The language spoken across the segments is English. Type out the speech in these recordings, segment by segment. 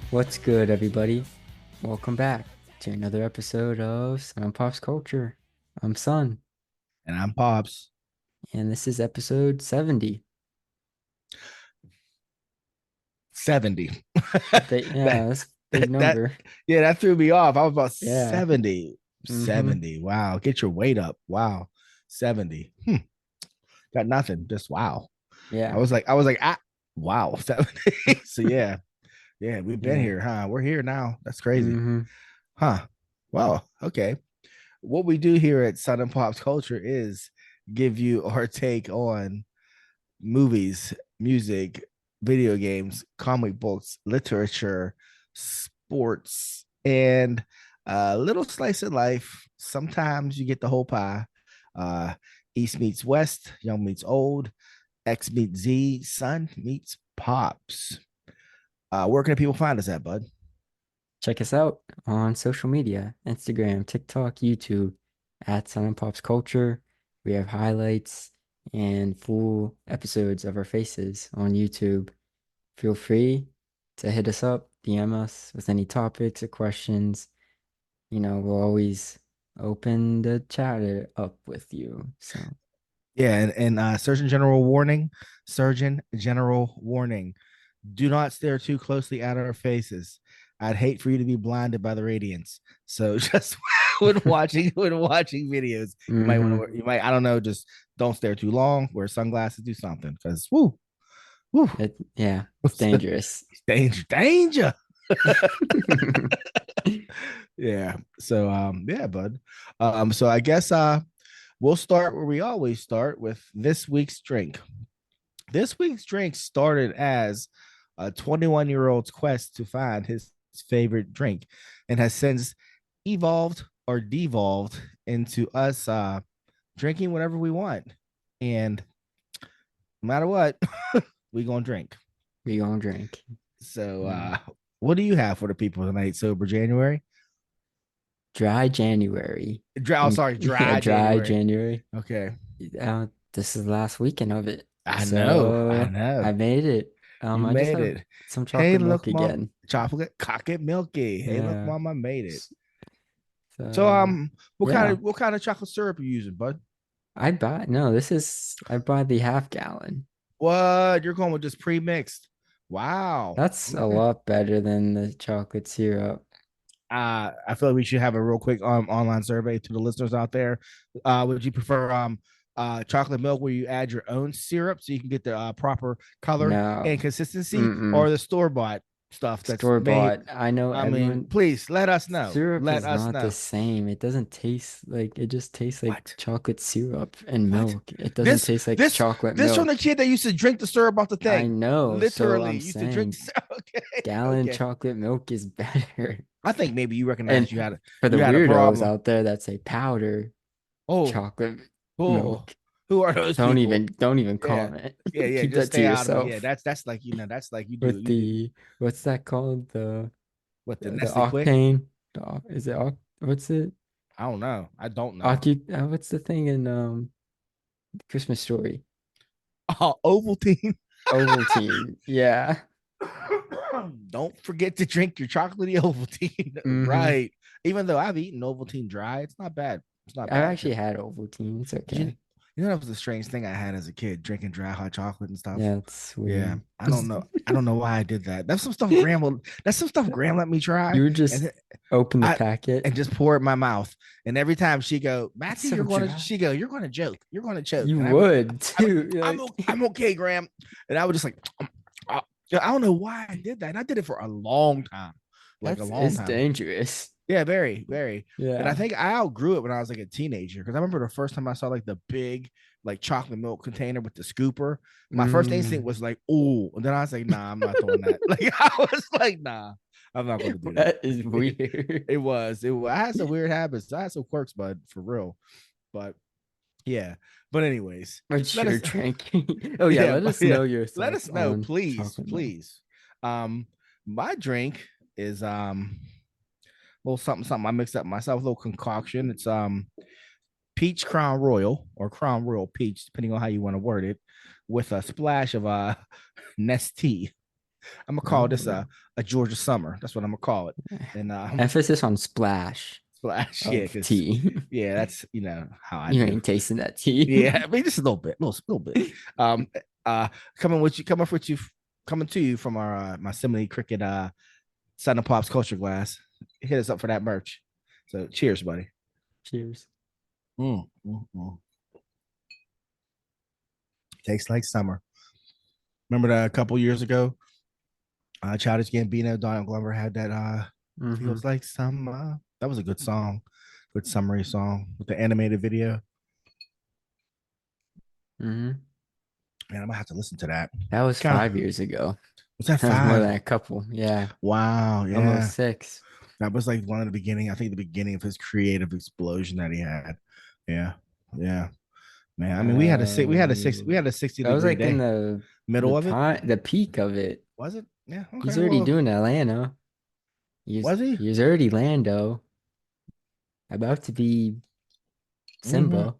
What's good, everybody? Welcome back to another episode of Sun and Pop's Culture. I'm Sun, And I'm Pops. and this is episode 70. 70. that, Yeah, that's a big that number. yeah, that threw me off. I was about Yeah. 70. Mm-hmm. 70. Wow. Get your weight up. Wow. 70. Got nothing. Just wow. I Yeah. was like, wow, 70. So yeah. Yeah, we've been Yeah. here, huh? We're here now. That's crazy. Mm-hmm. Huh. Well, okay. What we do here at Sun and Pop's Culture is give you our take on movies, music, video games, comic books, literature, sports, and a little slice of life. Sometimes you get the whole pie. Uh, East meets West, young meets old, X meets Z, Sun meets Pops. Where can people find us at, bud? Check us out on social media, Instagram, TikTok, YouTube, at Sun and Pop's Culture. We have highlights and full episodes of our faces on YouTube. Feel free to hit us up, DM us with any topics or questions. We'll always open the chat it up with you. So, Yeah, and Surgeon General warning. Do not stare too closely at our faces. I'd hate for you to be blinded by the radiance. So just when watching videos, you might want hmm to you might I don't know, just don't stare too long, wear sunglasses, do something because woo, yeah, it's dangerous. danger. Yeah. So yeah, bud. So I guess we'll start where we always start with this week's drink. This week's drink started as a 21-year-old's quest to find his favorite drink and has since evolved or devolved into us drinking whatever we want. And no matter what, we gonna drink. We gonna drink. So Mm. what do you have for the people tonight? Sober January? Dry January. Sorry, Yeah, dry dry January. January. Okay. This is the last weekend of it. I know, I So know. I made it. You I just made have it. some Hey, chocolate milk look, mom, again. chocolate, cocket milky. Hey, look, Yeah. mom, I made it. S- So, So what kind yeah. of what kind of chocolate syrup are you using, bud? I bought the half gallon. What you're going with just pre-mixed? Wow. That's a Okay. lot better than the chocolate syrup. I feel like we should have a real quick online survey to the listeners out there. Would you prefer chocolate milk where you add your own syrup so you can get the proper color No. and consistency, or Mm-mm. the store bought stuff that's Store made? bought. I know I mean, everyone please let us know. syrup Let is us not the know. same. It doesn't taste like it just tastes like What? chocolate syrup and What? milk. It doesn't This taste like this chocolate this from the milk. kid that used to drink the syrup off the I thing. know, so Literally I'm used to drink. saying Okay, gallon okay. chocolate milk is better. I think maybe you recognize And for the you had a weirdos problem. out there that say powder Oh, chocolate oh, milk, who are those people? don't even Yeah, comment. yeah. Keep Just that to stay out of it. Yeah, yourself. that's like that's like With you do what's that called? what the The Nestle Quick. octane. Is it what's it? I don't know. I don't know. What's the thing in Christmas Story? Oh, Ovaltine. Ovaltine. Yeah. Don't forget to drink your chocolatey Ovaltine. Mm-hmm. Right. Even though I've eaten Ovaltine dry, it's not bad. It's not I've bad. actually had Ovaltine. It's You, okay. you know that was a strange thing I had as a kid, drinking dry hot chocolate and stuff. Yeah, it's Yeah, weird. I don't know. I don't know why I did that. That's some stuff Graham let me try, You would and just then open the I packet. and just pour it in my mouth. And every time she go, It's Matthew, so dry. you're gonna joke, you're gonna choke, You and would too. I'm okay, Graham. And I was just like, I don't know why I did that, and I did it for a long time, like a long it's time. dangerous. Yeah, very, very. And I Yeah. think I outgrew it when I was like a teenager because I remember the first time I saw like the big like chocolate milk container with the scooper. My first instinct Mm, was like, "Oh," and then I was like, "Nah, I'm not doing that." Like I was like, "Nah, I'm not going to do that." that is weird. I had some weird habits. I had some quirks, bud, for real. But yeah. But anyways, What's let your us. drinking? Oh yeah, Yeah, let but us yeah, know your let thoughts us know, on please, chocolate milk. please. My drink is a little something I mixed up myself, a little concoction. It's peach Crown Royal or Crown Royal peach, depending on how you want to word it, with a splash of Nestea. I'm gonna call this Oh, a Georgia summer. That's what I'm gonna call it. yeah. And Emphasis on splash splash, yeah, of because tea. yeah, that's how I You do. ain't tasting that tea. Yeah, I mean just a little bit. Um, coming to you from our my Simile Cricket Sun and Pops Culture Glass. Hit us up for that merch. So cheers, buddy. Cheers. Mm. Tastes like summer. Remember that a couple years ago, Childish Gambino, Donald Glover had that Mm-hmm. feels like summer. That was a good song, good summary song with the animated video. Mm-hmm. Man, I'm gonna have to listen to that. That was Kind of 5 years ago. was that That was more than 5? a couple. Yeah. Wow, Almost yeah. 6. That was like one of the beginning. I think the beginning of his creative explosion that he had. Yeah, yeah, man. I mean, we Uh, had a 60 that was degree like in day. the Middle of it, prime, the peak of it. was it? Yeah. He's Okay. already Well, doing Atlanta. was he? He's already Lando, about to be Mm-hmm. Simba.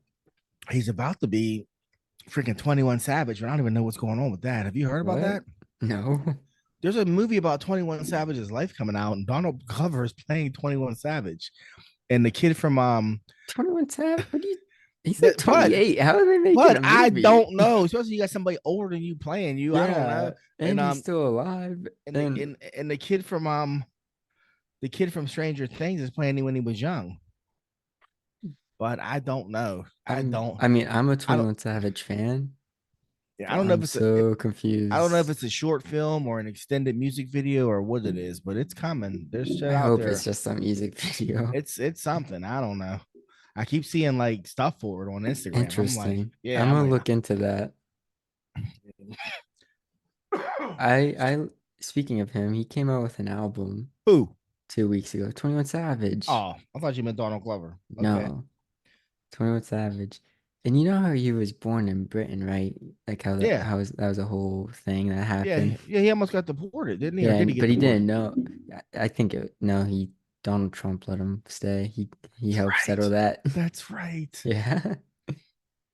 He's about to be freaking 21 Savage, but I don't even know what's going on with that. Have you heard about What? that? No. There's a movie about 21 Savage's life coming out, and Donald Glover is playing 21 Savage, and the kid from 21 Savage? What do you? He's like that, but 28. How are they making but a I movie? don't know. Especially you got somebody older than you playing you. I don't know. Yeah, And and he's still alive. And the kid from Stranger Things is playing him when he was young. But I don't know. I'm a I don't 21 Savage fan, yeah, but I'm so I don't know if confused. it's a short film or an extended music video or what it is, but it's coming. There's shit I out hope it's there. just some music video. It's something. I don't know. I keep seeing like stuff for it on Instagram. I'm like, Interesting. yeah, I'm I'm gonna like, look into that. I speaking of him, he came out with an album who? 2 weeks ago. 21 Savage. Oh, I thought you meant Donald Glover. Okay. No, 21 Savage. And you know how he was born in Britain, right? Like Yeah. that was a whole thing that Yeah. happened. Yeah. He almost got deported, didn't he? Or Yeah, did he get but he deported? didn't know. I think no, he Donald Trump let him stay. He That's helped settle right. that. That's right. Yeah.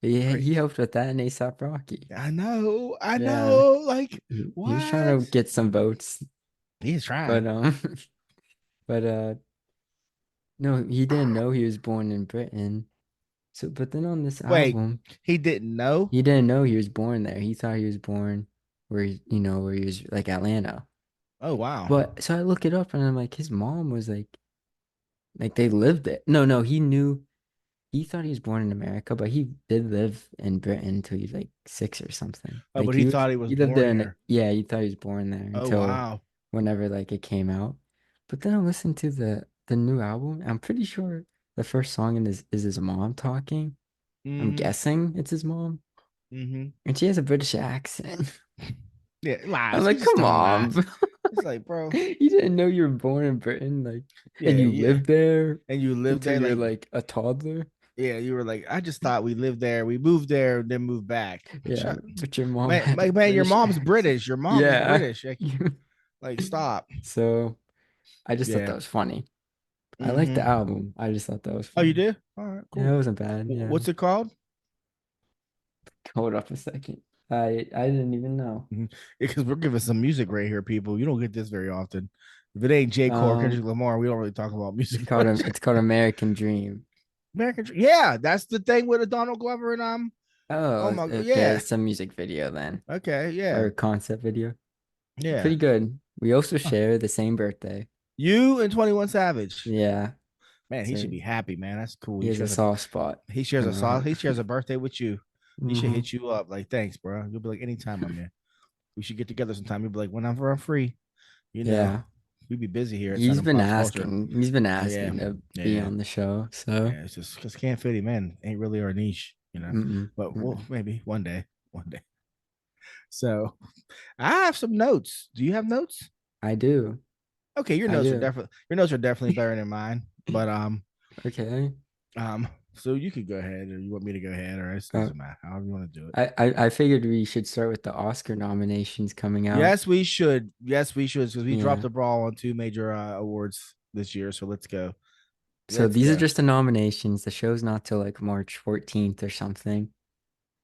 Yeah, he Right. helped with that in ASAP Rocky. I know. I Yeah. know. Like, He was trying what? to get some votes, He's trying. but but no, he didn't know he was born in Britain. So but then on this Wait, album, he didn't know? he didn't know he was born there. He thought he was born where he was like Atlanta. Oh, wow. But so I look it up and I'm like his mom was like they lived there. No, he knew he thought he was born in America, but he did live in Britain until he was like 6 or something. Oh, Like but he thought he was he lived born there here. yeah, he thought he was born there Oh, until wow. whenever like it came out. But then I listened to the new album. I'm pretty sure the first song is his mom talking. I'm Mm-hmm. guessing it's his mom. Mm-hmm. And she has a British accent. Yeah, I'm lies. She's like, just come telling lies. on, bro. It's like, bro, You didn't know you were born in Britain, like, and yeah, you yeah. lived there And you lived until there, you're like, like a toddler. yeah, you were like, I just thought we lived there. We moved there, then moved back. Yeah, Shut, but your mom man, had a man, your British mom's accent. British. Your mom is Yeah. British. Like stop. So I just thought Yeah. that was funny. I like the Mm-hmm. album. I just thought that was Oh, you funny. did? All right, Yeah, cool. it wasn't bad. Yeah. What's it called? Hold up a second. I didn't even know. Because we're giving some music right here, people. You don't get this very often. If it ain't J. Cole or Kendrick Um, Lamar, we don't really talk about music much. it's called American Dream. Yeah, that's the thing with a Donald Glover and oh Oh, my god, okay, yeah. it's a music video then, Okay, yeah, or concept video. yeah. Pretty good. We also Huh. share the same birthday. You and 21 Savage. Yeah, Man, he should so be happy, man. That's cool. he has a soft spot for my. He shares a birthday with you. He should Hmm. hit you up. Like, thanks, bro. You'll be like, anytime I'm here. We should get together sometime. You'll be like, whenever I'm free. You know, Yeah, we be busy here at Southern Pops Culture. He's been Yeah. asking to be Yeah. on the show. So, Yeah. It's just because can't fit him in. Ain't really our niche, you know. mm-mm, But well, mm-mm. maybe one day. One day. So I have some notes. Do you have notes? I do. Okay, I do. your notes are definitely better than mine. But Okay. so you could go ahead, or you want me to go ahead, or it Uh, doesn't matter. However you want to do it. I figured we should start with the Oscar nominations coming out. Yes, we should. Yes, we should, because we dropped Yeah. the ball on two major awards this year. So let's go. So Let's these are go. just the nominations. The show's not till like March 14th or something,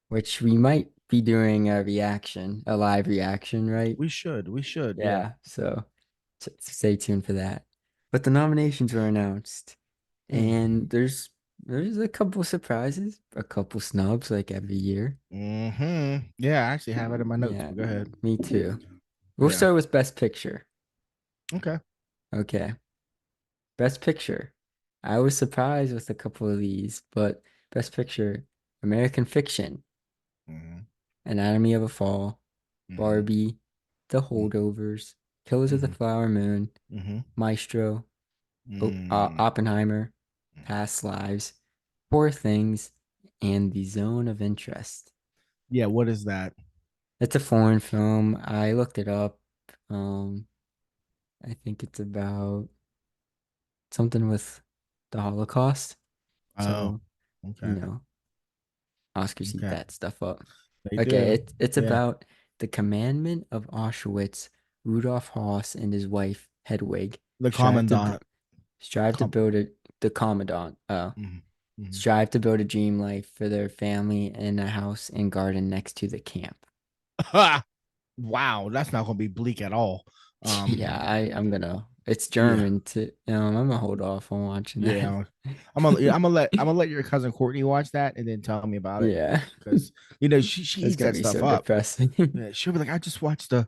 which we might be doing a reaction, a live reaction, right? We should. We should. Yeah. Yeah, so stay tuned for that. But the nominations were announced, and Mm. there's a couple surprises, a couple snubs like every year. Yeah, I actually have it in my notes, Yeah, but go ahead. me too. We'll Yeah. start with Best Picture. Okay. Okay. Best Picture. I was surprised with a couple of these, but Best Picture, American Fiction, Mm-hmm. Anatomy of a Fall, Mm-hmm. Barbie, The Holdovers, Killers of the Mm-hmm. Flower Moon, Mm-hmm. Maestro, Mm. Oppenheimer, Past Lives, Poor Things, and The Zone of Interest. Yeah, what is that? It's a foreign film. I looked it up. Um, I think it's about something with the Holocaust. Oh, So, you okay. know, Oscars eat Okay. that stuff up. They Okay, do. it's Yeah. about the commandment of Auschwitz. Rudolf Haas and his wife Hedwig The strive to b- commandant. strive to Com- build the commandant. Mhm. Mhm. Strive to build a dream life for their family in a house and garden next to the camp. Wow, that's not gonna be bleak at all. Yeah, Um, I'm gonna. It's yeah, German to. I'm gonna hold off on watching that. yeah. I'm gonna let your cousin Courtney watch that and then tell me about it Yeah, because she it's eats gonna that be stuff so up. depressing. Yeah, she'll be like, I just watched the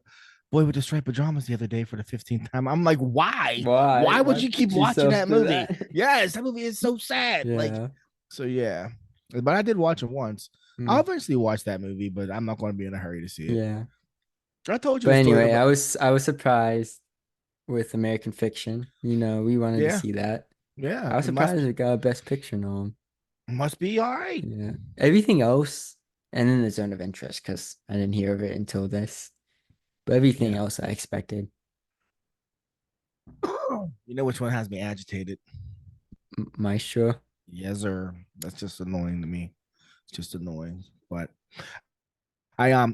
Boy with the Striped Pajamas the other day for the 15th time. I'm like, why? Why? Why would Why you keep put watching yourself that through movie? that? Yes, that movie is so sad. Like, Yeah. so yeah. But I did watch it once. I'll Mm, eventually watch that movie, but I'm not going to be in a hurry to see it. yeah. I told you But the story anyway, about. I was surprised with American Fiction. We wanted to Yeah, see that. yeah. I was It must surprised it got Best Picture nom. must be all right. Yeah. Everything else, and then the Zone of Interest, because I didn't hear of it until this. But everything Yeah. else I expected. You know which one has me agitated? Maestro. Yes, sir. That's just annoying to me. It's just annoying. But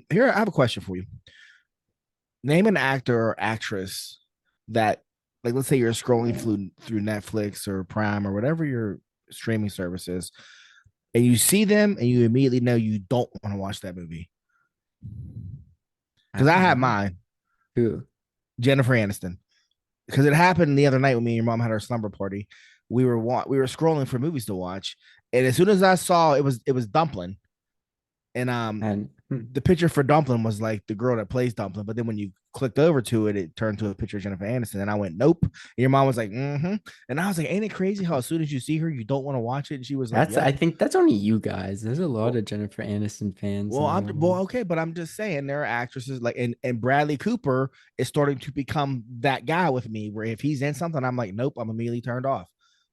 here I have a question for you. Name an actor or actress that, like, let's say you're scrolling through Netflix or Prime or whatever your streaming service is, and you see them and you immediately know you don't want to watch that movie. I Because I don't have know. mine, Who? Jennifer Aniston. Because it happened the other night when me and your mom had our slumber party. We were scrolling for movies to watch, and as soon as I saw it was Dumpling, and And the picture for Dumpling was like the girl that plays Dumpling, but then when you clicked over to it, it turned to a picture of Jennifer Aniston, and I went, "Nope." And your mom was like, "Mm-hmm," and I was like, "Ain't it crazy how as soon as you see her, you don't want to watch it?" And she was like, I "Yep." think that's only you guys. There's a lot Well, of Jennifer Aniston fans well, in the I'm well, world. okay, but I'm just saying there are actresses like and Bradley Cooper is starting to become that guy with me, where if he's in something, I'm like, "Nope," I'm immediately turned off.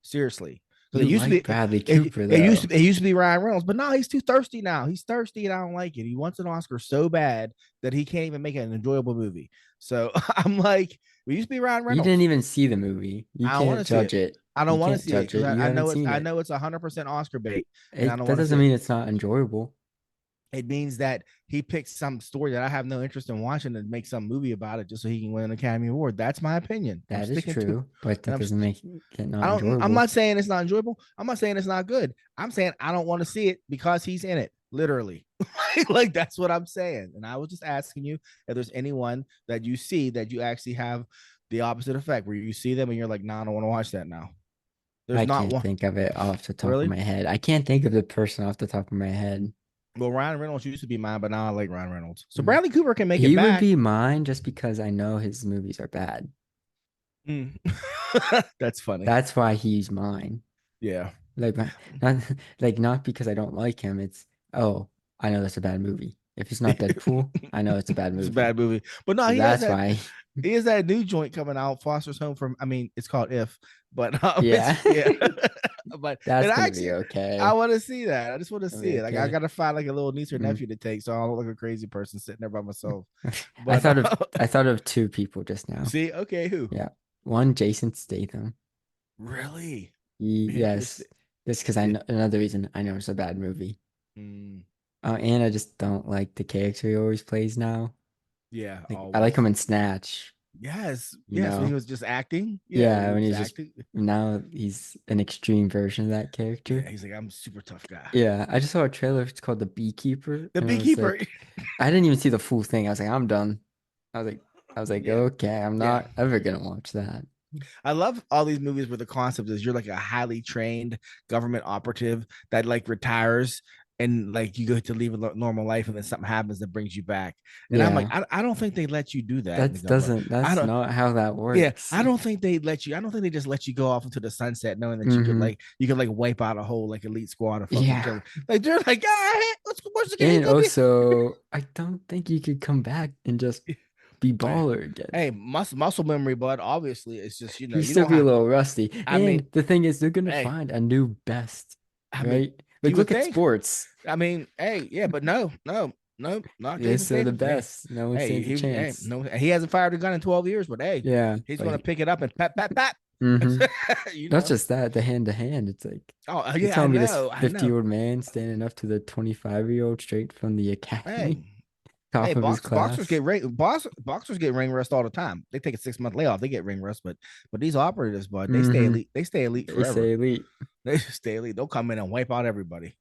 Seriously, because You it used to like be Bradley Cooper though. it used to be Ryan Reynolds, but no, he's too thirsty now. He's thirsty, and I don't like it. He wants an Oscar so bad that he can't even make an enjoyable movie. So I'm like, we used to be Ryan You didn't Reynolds. even see the movie. You I don't want can't to see it. judge it. I You don't want to can't see it judge because it. You haven't seen I it. know it's 100% Oscar bait, and I don't That want to see doesn't it. mean it's not enjoyable. It means that he picked some story that I have no interest in watching and make some movie about it just so he can win an Academy Award. That's my opinion. I'm That is sticking to, true, but and that doesn't make it not I don't. I'm enjoyable. not saying it's not enjoyable. I'm not saying it's not good. I'm saying I don't want to see it because he's in it. Literally, like that's what I'm saying. And I was just asking you if there's anyone that you see that you actually have the opposite effect, where you see them and you're like, "Nah, I don't want to watch that now." There's I not can't one. think of it off the top of Really? my head. I can't think of the person off the top of my head. Well, Ryan Reynolds used to be mine, but now I like Ryan Reynolds. So Mm. Bradley Cooper can make it He would back. be mine just because I know his movies are bad. Mm. That's funny. That's why he's mine. Yeah. Like not not because I don't like him. It's oh, I know that's a bad movie. If it's not Deadpool, I know it's a bad It's a movie. bad movie. But no, So that's why. he has that new joint coming out, Foster's Home from I mean, it's called If, but Yeah. it's yeah. But and That's I gonna be actually I okay. want to see that. I just want to Gonna be see it. Like I okay. gotta find like a little niece or Mm. nephew to take so I don't look like a crazy person sitting there by myself. I But thought of I thought of two people just now. see, okay, who? Yeah. One, Jason Statham. Really? Yes. Just because I Yeah. know another reason I know it's a bad movie. Mm, And I just don't like the character he always plays now. yeah, I like him always. in Snatch. Yes, you yes, when he know? was just acting. Yeah, when Yeah, he when was he's just acting. now he's an extreme version of that character. Yeah, he's like, I'm a super tough guy. Yeah, I just saw a trailer. It's called The Beekeeper, The and I was beekeeper. like, I didn't even see the full thing. I was like, I'm done. I was like, Yeah, okay, I'm yeah. not ever gonna watch that. I love all these movies where the concept is you're like a highly trained government operative that like retires and like you go to leave a normal life and then something happens that brings you back. And I'm like, Yeah, I don't think they let you do that in the government. I that's don't. not how that Yeah, works. I don't think they let you. I don't think they just let you go off into the sunset knowing that Hmm. you could like wipe out a whole like elite squad of fucking Yeah. killers. Like they're like, ah, let's go watch the game. And Go be. also, I don't think you could come back and just be Hey, baller again. hey, muscle memory, bud. Obviously, it's just You you still don't be a have. little rusty. I mean, And the thing is, they're gonna hey, find a new best, I mean, right? you Like, would look at think. sports. I mean, hey, yeah, but no, no, no, not They're Jason still the Statham. Hey, best. No one hey, stands a hey, chance. no, he hasn't fired a gun in 12 years, but hey, Yeah, he's gonna like, pick it up and pat, pat, pat. hmm. You Not know. just that, the hand to hand. It's like Oh you're yeah, I telling me this know, I know. 50-year-old man standing up to the 25-year-old straight from the academy, Hey, hey, top of his class. boxers get ring rust all the time. They take a 6 month layoff, they get ring rust, but these operators, bud, they stay Hmm. elite. They stay elite They forever. say elite. They stay elite. They'll come in and wipe out everybody.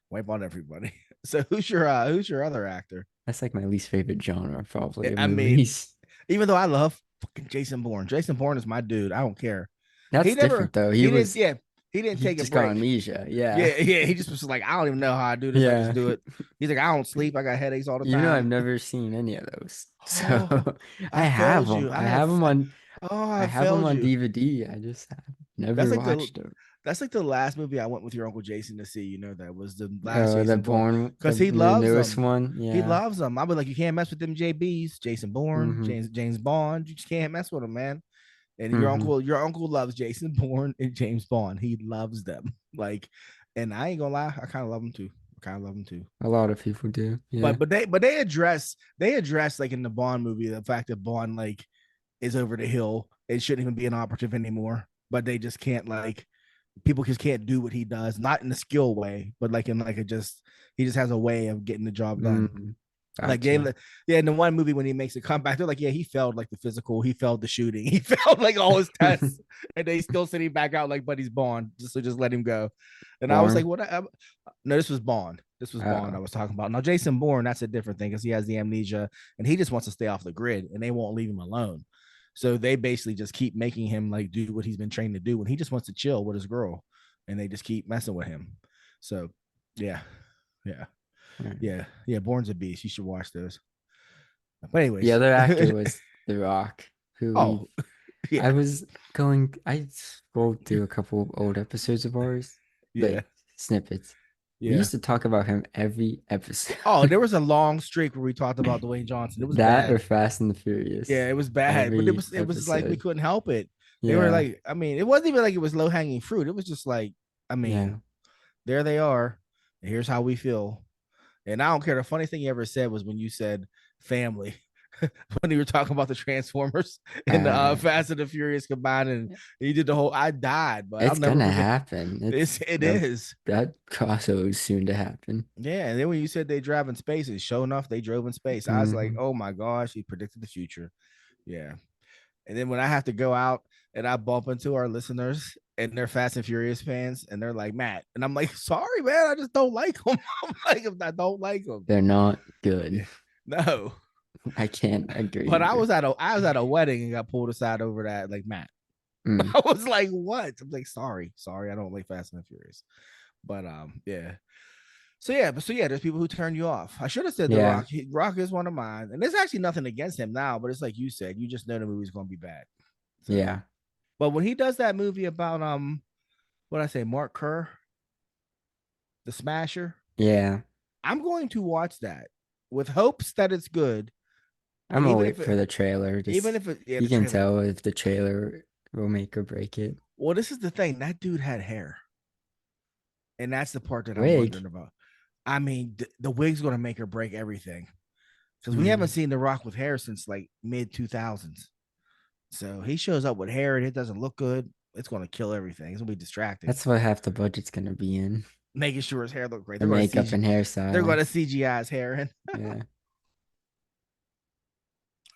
Wipe out everybody. So who's your other actor? That's like my least favorite genre, probably, of I mean, movies. even though I love fucking Jason Bourne. Jason Bourne is my dude. I don't care. He That's never different though. he didn't yeah, he didn't He take a just got break. amnesia. Yeah. Yeah, yeah. He just was like, I don't even know how I do this. I just Yeah. do it. He's like, I don't sleep. I got headaches all the I've time. never seen any of those. So Oh, I I have failed them. you. I have oh, I I have them failed on you. DVD. I just have That's never like the watched them. that's like the last movie I went with your uncle Jason to see. You know, that was the last Jason Bourne The because he loves newest them. one. He Yeah. loves them. I was like, you can't mess with them JBs, Jason Bourne, Hmm. James Bond. You just can't mess with them, man. And Hmm. your uncle loves Jason Bourne and James Bond. He loves them. Like, and I ain't gonna lie, I kind of love them too. I kind of love them too. A lot of people do. But Yeah. they address like in the Bond movie the fact that Bond like is over the hill. It shouldn't even be an operative anymore. But they just can't like people just can't do what he does, not in a skill way, but like in like a just he just has a way of getting the job done. Mm, Like they, gotcha. yeah, in the one movie when he makes a comeback, they're like, yeah, he failed like the physical, he failed the shooting, he failed like all his tests, and they still send him back out like Buddy's Bond, just let him go. And I was like, Born. what? No, this was Bond. This was Bond I Oh, was talking about. Now Jason Bourne, that's a different thing because he has the amnesia and he just wants to stay off the grid, and they won't leave him alone. So they basically just keep making him like do what he's been trained to do, and he just wants to chill with his girl, and they just keep messing with him. So, yeah, yeah, right. yeah. Bourne's a beast. You should watch those. But The anyways, other actor was The Rock, who oh yeah, I scrolled through a couple of old episodes of ours, yeah, like snippets. We yeah. used to talk about him every episode. Oh, there was a long streak where we talked about Dwayne Johnson. It was That or bad. Fast and the Yeah, Furious. it was bad, but Every it was like we episode. couldn't help it. They were Yeah. like, I mean, it wasn't even like it was low hanging fruit. It was just like, I Yeah. mean, there they are. Here's how we feel. And I don't care. The funny thing you ever said was when you said family, when you were talking about the Transformers and the Uh, Fast and the Furious combined, and you did the whole. I died, but I'll it's never gonna forget. happen. It is. That crossover is soon to happen. Yeah, and then when you said they drive in space, and sure enough, they drove in space. I was like, Hmm. oh my gosh, he predicted the future. Yeah. And then when I have to go out and I bump into our listeners and they're Fast and Furious fans, and they're like, Matt, and I'm like, sorry, man, I just don't like them. I'm like, I don't like them. They're not good. Yeah. No. I can't agree But either. I was at a wedding and got pulled aside over that. Like, Matt. Mm. I was like, what? I'm like, sorry, I don't like Fast and Furious. But yeah. So yeah, there's people who turn you off. I should have said The Yeah. Rock. Rock is one of mine, and there's actually nothing against him now, but it's like you said, you just know the movie's gonna be bad. So, Yeah. but when he does that movie about what I say, Mark Kerr, the Smasher, Yeah. I'm going to watch that with hopes that it's good. I'm gonna Even wait if for it, the trailer. even Just if it, yeah, you the can trailer. tell if the trailer will make or break it. Well, this is the thing. That dude had hair, and that's the part that I'm Wig. wondering about. I mean, the wig's going to make or break everything because we haven't Mm. seen The Rock with hair since like mid 2000s. So he shows up with hair and it doesn't look good. It's going to kill everything. It's going to be distracting. That's what half the budget's gonna be in. Making sure his hair look great. The makeup and They're going hairstyling. to CGI his hair in. Yeah.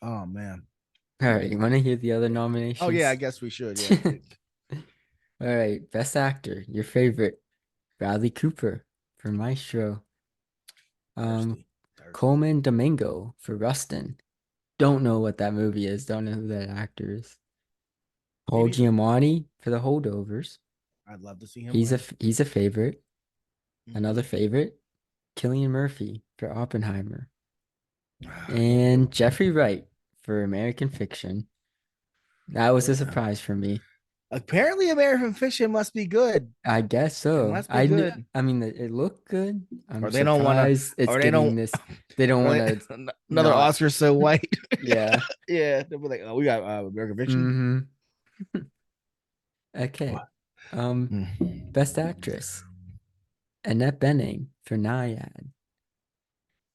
Oh man. All right, you want to hear the other Oh yeah, I nominations? guess we should. Yeah. All right, best actor, your favorite, Bradley Cooper for Maestro. Um, Thirsty. Thirsty. Coleman Domingo for Rustin. Don't know what that movie is. Don't know who that actor is. Paul Maybe Giamatti for The Holdovers. I'd love to see him He's a win. he's a favorite. Another Hmm. favorite, Cillian Murphy for Oppenheimer, Okay. and Jeffrey Wright for American Fiction. That was a Yeah. surprise for me. Apparently, American Fiction must be good. I guess It so. must be good. I mean, it looked good. Or I'm they don't want to. surprised it's Or they getting don't. this. They don't Or want they, to another not. Oscar so white. Yeah. Yeah, they'll be like, "Oh, we got American Fiction." Hmm. Okay. What? Um, Mm. Best Actress, Annette Bening for Naiad.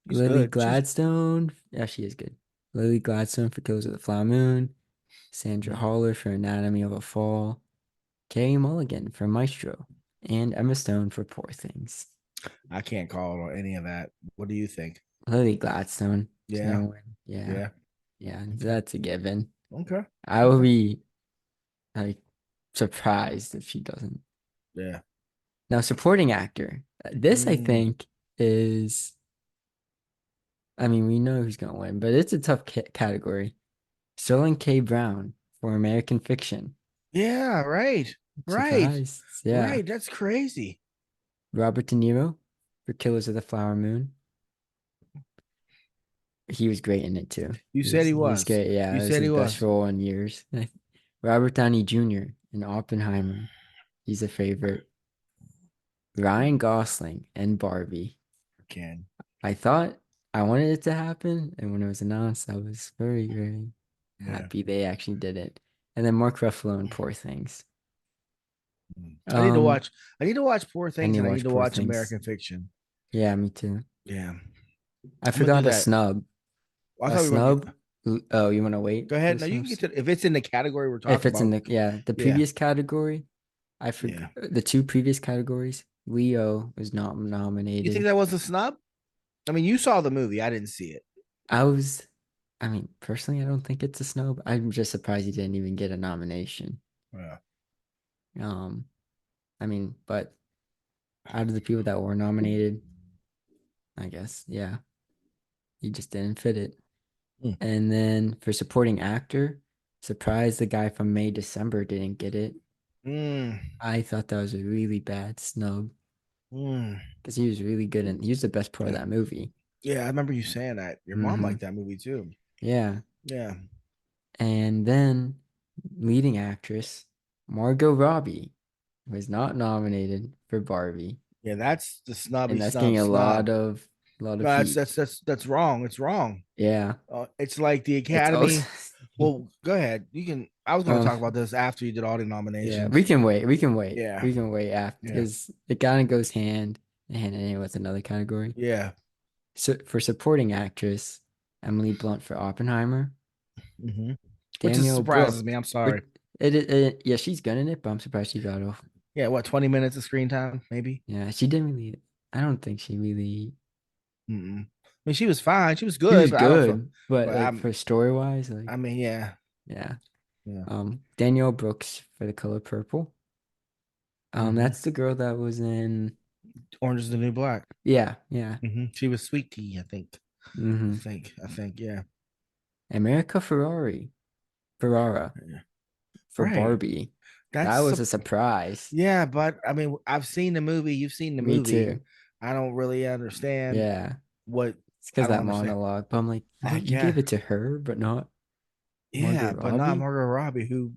She's Lily good. She's Gladstone. Yeah, she is good. Lily Gladstone for Killers of the Flower Moon. Sandra Haller for Anatomy of a Fall. Carey Mulligan for Maestro. And Emma Stone for Poor Things. I can't call it or any of that. What do you think? Lily Gladstone is Yeah. gonna win. Yeah. Yeah. Yeah, Okay. that's a given. Okay. I would Okay. be like surprised if she doesn't. Yeah. Now, supporting actor. This I Mm. think is, I mean, we know who's gonna win, but it's a tough category. Sterling K. Brown for American Fiction. Yeah. Right. Right. Surprised. Yeah. Right. That's crazy. Robert De Niro for Killers of the Flower Moon. He was great in it too. You said he He was was. great. Yeah, You it was said he his best was. role in years. Robert Downey Jr. in Oppenheimer. He's a favorite. Ryan Gosling and Barbie. Can. I thought I wanted it to happen, and when it was announced, I was very, very Yeah. happy they actually did it. And then Mark Ruffalo and Poor Things. I need to Um, watch. I need to watch Poor I need Things, to and I need watch to Poor watch Things. American Fiction. Yeah, me too. Yeah, I I'm gonna do forgot a that. snub. I A thought we were gonna get. snub. Oh, you want to wait Go for ahead. the No, you can snubs? get to if it's in the category we're If talking it's in about. the Yeah, previous category, I yeah. forgot the two previous categories. Leo was not You think nominated. that was a snub? I mean, you saw the movie. I didn't see it. I was, I mean, personally, I don't think it's a snub. I'm just surprised he didn't even get a nomination. Yeah. Um, I mean, but out of the people that were nominated, I guess, yeah, he just didn't fit it. Mm. And then for supporting actor, surprised the guy from May December didn't get it. Mm. I thought that was a really bad snub Mm. because he was really good and he was the best part of that movie. Yeah, I remember you saying that. Your mom Hmm. liked that movie too. Yeah. Yeah. And then leading actress, Margot Robbie was not nominated for Barbie. Yeah, that's the snubby And that's snub getting snub. a lot No, of heat. that's wrong. It's wrong. Yeah. It's like the It's also Academy. Well, go ahead. You can. I was going to um talk about this after you did all the yeah, nominations. we can wait. We can wait. Yeah, We can wait after yeah, because it kind of goes hand in hand in with another category. yeah. So for supporting actress, Emily Blunt for Oppenheimer, Hmm. Which is Danielle surprises me. Brooks. I'm sorry. Yeah, she's good in it, but I'm surprised she got off. Yeah, what 20 minutes of screen time, maybe. Yeah, she didn't really. I don't think she really. Mm-mm. I mean, she was fine. She was She good, was but I don't feel. good, but But like I'm. for story wise, like I mean, yeah, yeah. yeah. Danielle Brooks for The Color Purple. Hmm. That's the girl that was in. Orange is the New Black. Yeah, yeah. She was Sweet Tea, I think. I Mm-hmm. think. I think. Yeah. America Ferrara Yeah. for Right. Barbie. That That's was a, a surprise. yeah, but I mean, I've seen the movie. You've seen the Me movie. too. I don't really understand Yeah, what it's I because don't that understand. monologue. But I'm like, you Yeah, gave it to her, but not yeah, Margot but not Robbie. Margot Robbie who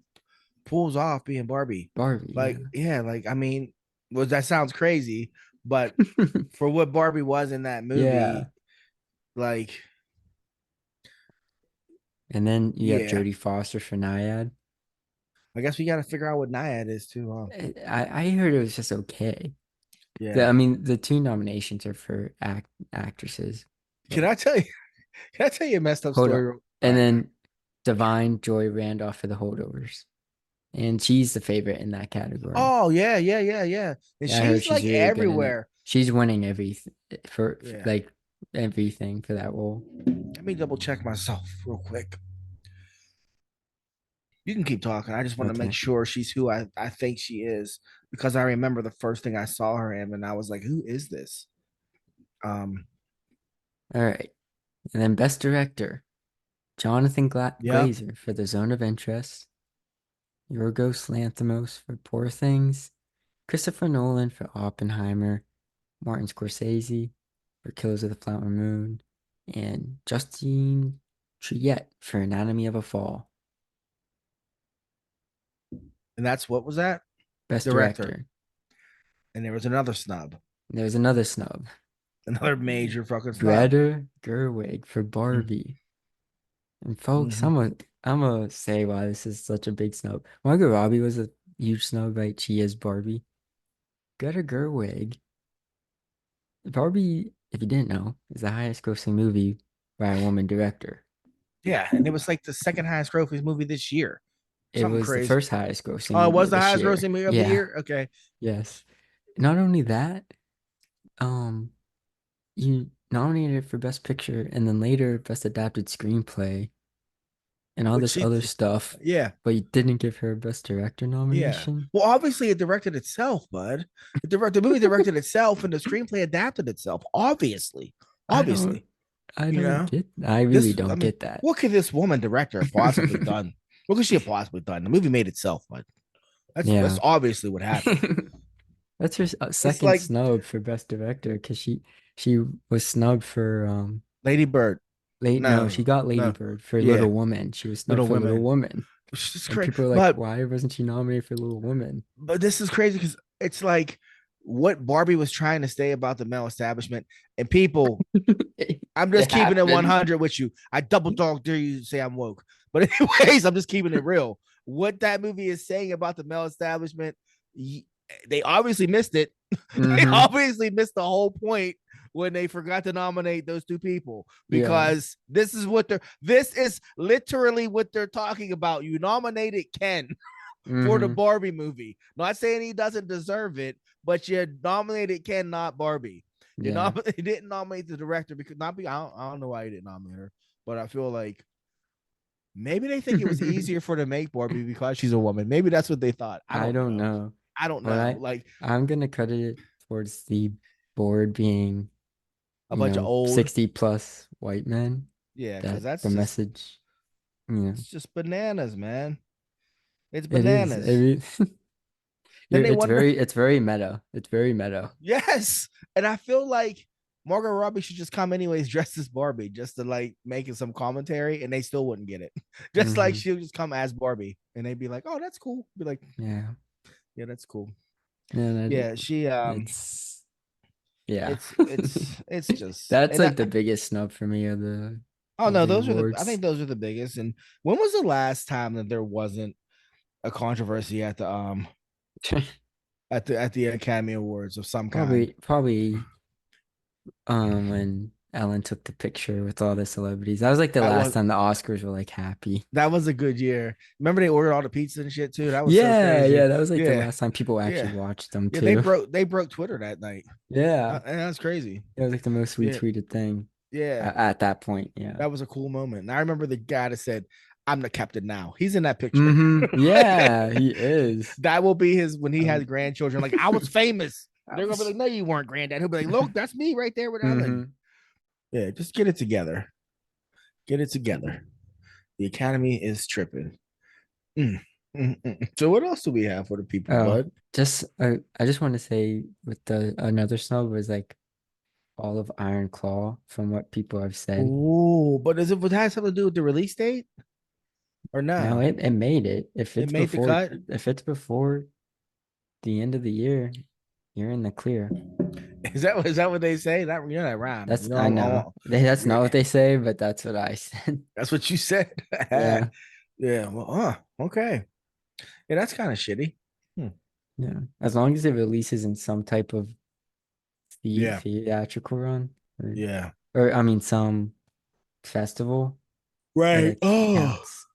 pulls off being Barbie. Barbie, yeah. Like, yeah, like I mean, well, that sounds crazy, but for what Barbie was in that Yeah. movie, like, And then you have yeah, Jodie Foster for Naiad. I guess we got to figure out what Naiad is too. Huh? I heard it was just okay. Yeah. I mean, the two nominations are for actresses. Can But I tell you? Can I tell you a messed up hold on. story? All And right. then Divine Joy Randolph for The Holdovers. And she's the favorite in that category. Oh yeah, yeah, yeah, yeah. And Yeah, I heard she's she's like really good in it. everywhere. She's winning for Yeah. like everything for that role. Let me double check myself real quick. You can keep talking. I just want to make Okay. sure she's who I think she is because I remember the first thing I saw her in, and I was like, "Who is this?" Um, All right. And then Best Director, Jonathan yeah, Glazer for The Zone of Interest, Yorgos Lanthimos for Poor Things, Christopher Nolan for Oppenheimer, Martin Scorsese for Killers of the Flower Moon, and Justine Triet for Anatomy of a Fall. and that's what was that Best director, Director. and there was another snub, There's another snub. another major fucking snub. Greta Gerwig for Barbie. And folks, Mm-hmm. I'm gonna say why this is such a big snub. Margot Robbie was a huge snub, right? She is Barbie. Greta Gerwig. Barbie, if you didn't know, is the highest grossing movie by a woman director. Yeah, and it was like the second highest grossing movie this year. It Something was the crazy. first highest grossing Oh, it movie was of the this highest year. grossing movie of the Yeah, year. Okay. yes. Not only that, you nominated for Best Picture and then later Best Adapted Screenplay and all Which this she, other stuff, yeah, but you didn't give her a Best Director yeah. nomination. Well, obviously it directed itself, bud. The movie directed itself, and the screenplay adapted itself. Obviously, I don't, obviously, I you don't know get, I really this. I don't mean, get that. what could this woman director have possibly done? What could she have possibly done? The movie made itself, bud. That's Yeah. obviously what happened. That's her It's second like snub for Best Director because she was snubbed for Lady Bird. late no, No, she got Lady no, Bird for yeah, Little Woman. She was snubbed Little for Little Women. Woman. It's And crazy, people are like, but why wasn't she nominated for Little Woman? this is crazy because it's like what Barbie was trying to say about the male establishment, and people. I'm just It keeping it happened. 100 with you. I double dog dare you to say I'm woke, but anyways, I'm just keeping it real. What that movie is saying about the male establishment, they obviously missed it. They Mm-hmm. obviously missed the whole point when they forgot to nominate those two people Yeah. because this is literally what they're talking about. You nominated Ken for the Mm-hmm. Barbie movie. Not saying he doesn't deserve it, but you nominated Ken, not Barbie. Yeah. You didn't nominate the director because not be. I don't know why you didn't nominate her, but I feel like maybe they think it was easier for to make Barbie because she's a woman. Maybe that's what they thought. I I don't don't know. know. I don't But know. Like I'm gonna credit it towards the board being, a bunch of old, 60 plus white men yeah, because that that's the just message, you know, it's just bananas, man. It's it is. I bananas. mean, Then they it's wonder, it's very meta. It's very meta. yes, and I feel like Margot Robbie should just come anyways, dressed as Barbie, just to like making some commentary, and they still wouldn't get it. Just like Hmm. she'll just come as Barbie, and they'd be like, "Oh, that's cool." Be like, Yeah. "Yeah, that's cool." No, Yeah, she it's yeah. it's just That's and like the biggest snub for me oh of no, the those are the I awards. think those are the biggest. And when was the last time that there wasn't a controversy at the Academy Awards of some kind? Probably when Ellen took the picture with all the celebrities. That was like the That last was time the Oscars were like happy. that was a good year. Remember they ordered all the pizza and shit too. That was so Yeah, crazy. yeah, that was like the Yeah, last time people actually yeah, watched them yeah. too. They broke Twitter that night. Yeah. And that's crazy. It was like the most Yeah, retweeted thing yeah. at that point. Yeah. That was a cool moment. And I remember the guy that said, "I'm the captain now." He's in that picture. Hmm. Yeah, he is. That will be his when he has Um, grandchildren. Like I was famous. I They're gonna be was. like, "No, you weren't, granddad." He'll be like, "Look, that's me right there with Ellen." Hmm. Yeah, just get it together. Get it together. The Academy is tripping. Mm, So what else do we have for the people, Oh, bud? I just want to say with the another snub was like all of Iron Claw from what people have said. Oh, but does it have something to do with the release date or No, no? it made it. It made the cut. If it's before the end of the year, you're in the clear. Is that what they say? That you know that rhymes. You That's know, I know. That's not what they say, but that's what I said. that's what you said. Yeah. Yeah. Well, okay. Yeah, that's kind of shitty. Hmm. Yeah. As long as it releases in some type of Yeah. theatrical run or Yeah. I mean some festival, Right. it Oh, counts.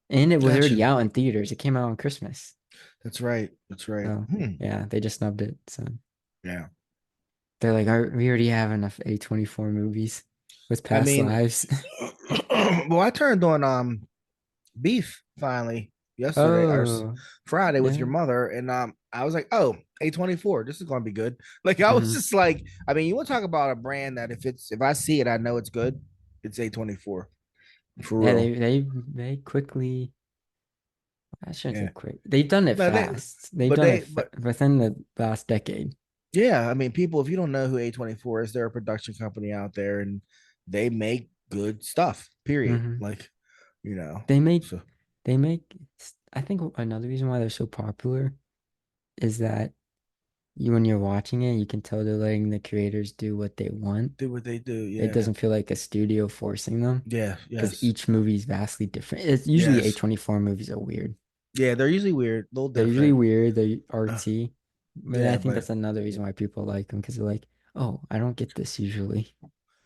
And it was already gotcha. out in theaters. It came out on Christmas. That's right. That's right. So yeah, they just snubbed it. So Yeah. they're like, we already have enough A24 movies with I past mean, lives. well, I turned on Beef finally. yesterday or Oh, Friday with your yeah. mother, and I was like, oh, A24, this is gonna be good. Like I was Hmm. just like, I mean, you want to talk about a brand that if I see it, I know it's good. It's A24 for Yeah, real. they quickly. I shouldn't say Yeah, quick. They've done it no, fast. They've but done it they, fa but within the last decade. yeah, I mean, people, if you don't know who A24 is, they're a production company out there, and they make good stuff. Period. Hmm. Like, you know, They make so they make. I think another reason why they're so popular is that when you're watching it, you can tell they're letting the creators do what they want. do what they do. It Yeah, doesn't feel like a studio forcing them yeah, because yes, each movie is vastly different. It's usually yes, A24 movies are weird. yeah. They're usually weird, a little They're usually different. weird, they're artsy. But I Yeah, think but that's another reason why people like them because they're like, oh, I don't get this usually.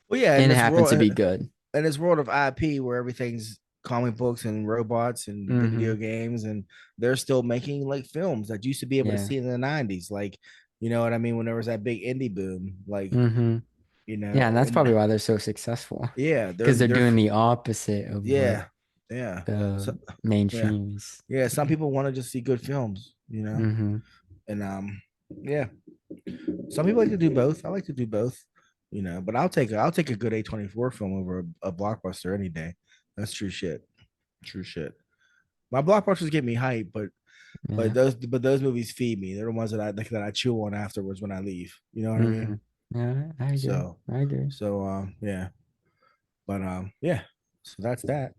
well, yeah, And it happens to be good. in this world of IP where everything's comic books and robots and video Hmm. games, and they're still making like films that you used to be able to Yeah. see in the '90s. Like, you know what I mean? When there was that big indie boom, like, Hmm. you Yeah, and know, that's and probably why they're so successful. yeah, Because they're doing the opposite of what yeah, yeah, the so yeah, mainstream is. yeah. Some people want to just see good films, you know, Hmm. and yeah. Some people like to do both. I like to do both, you know, but I'll take a good A24 film over a blockbuster any day. That's true shit. True shit. My blockbusters get me hype, Yeah. but those movies feed me. They're the ones that I like that I chew on afterwards when I leave. You know what I Hmm. mean? Yeah, I agree. So I agree. yeah. But yeah. So that's that.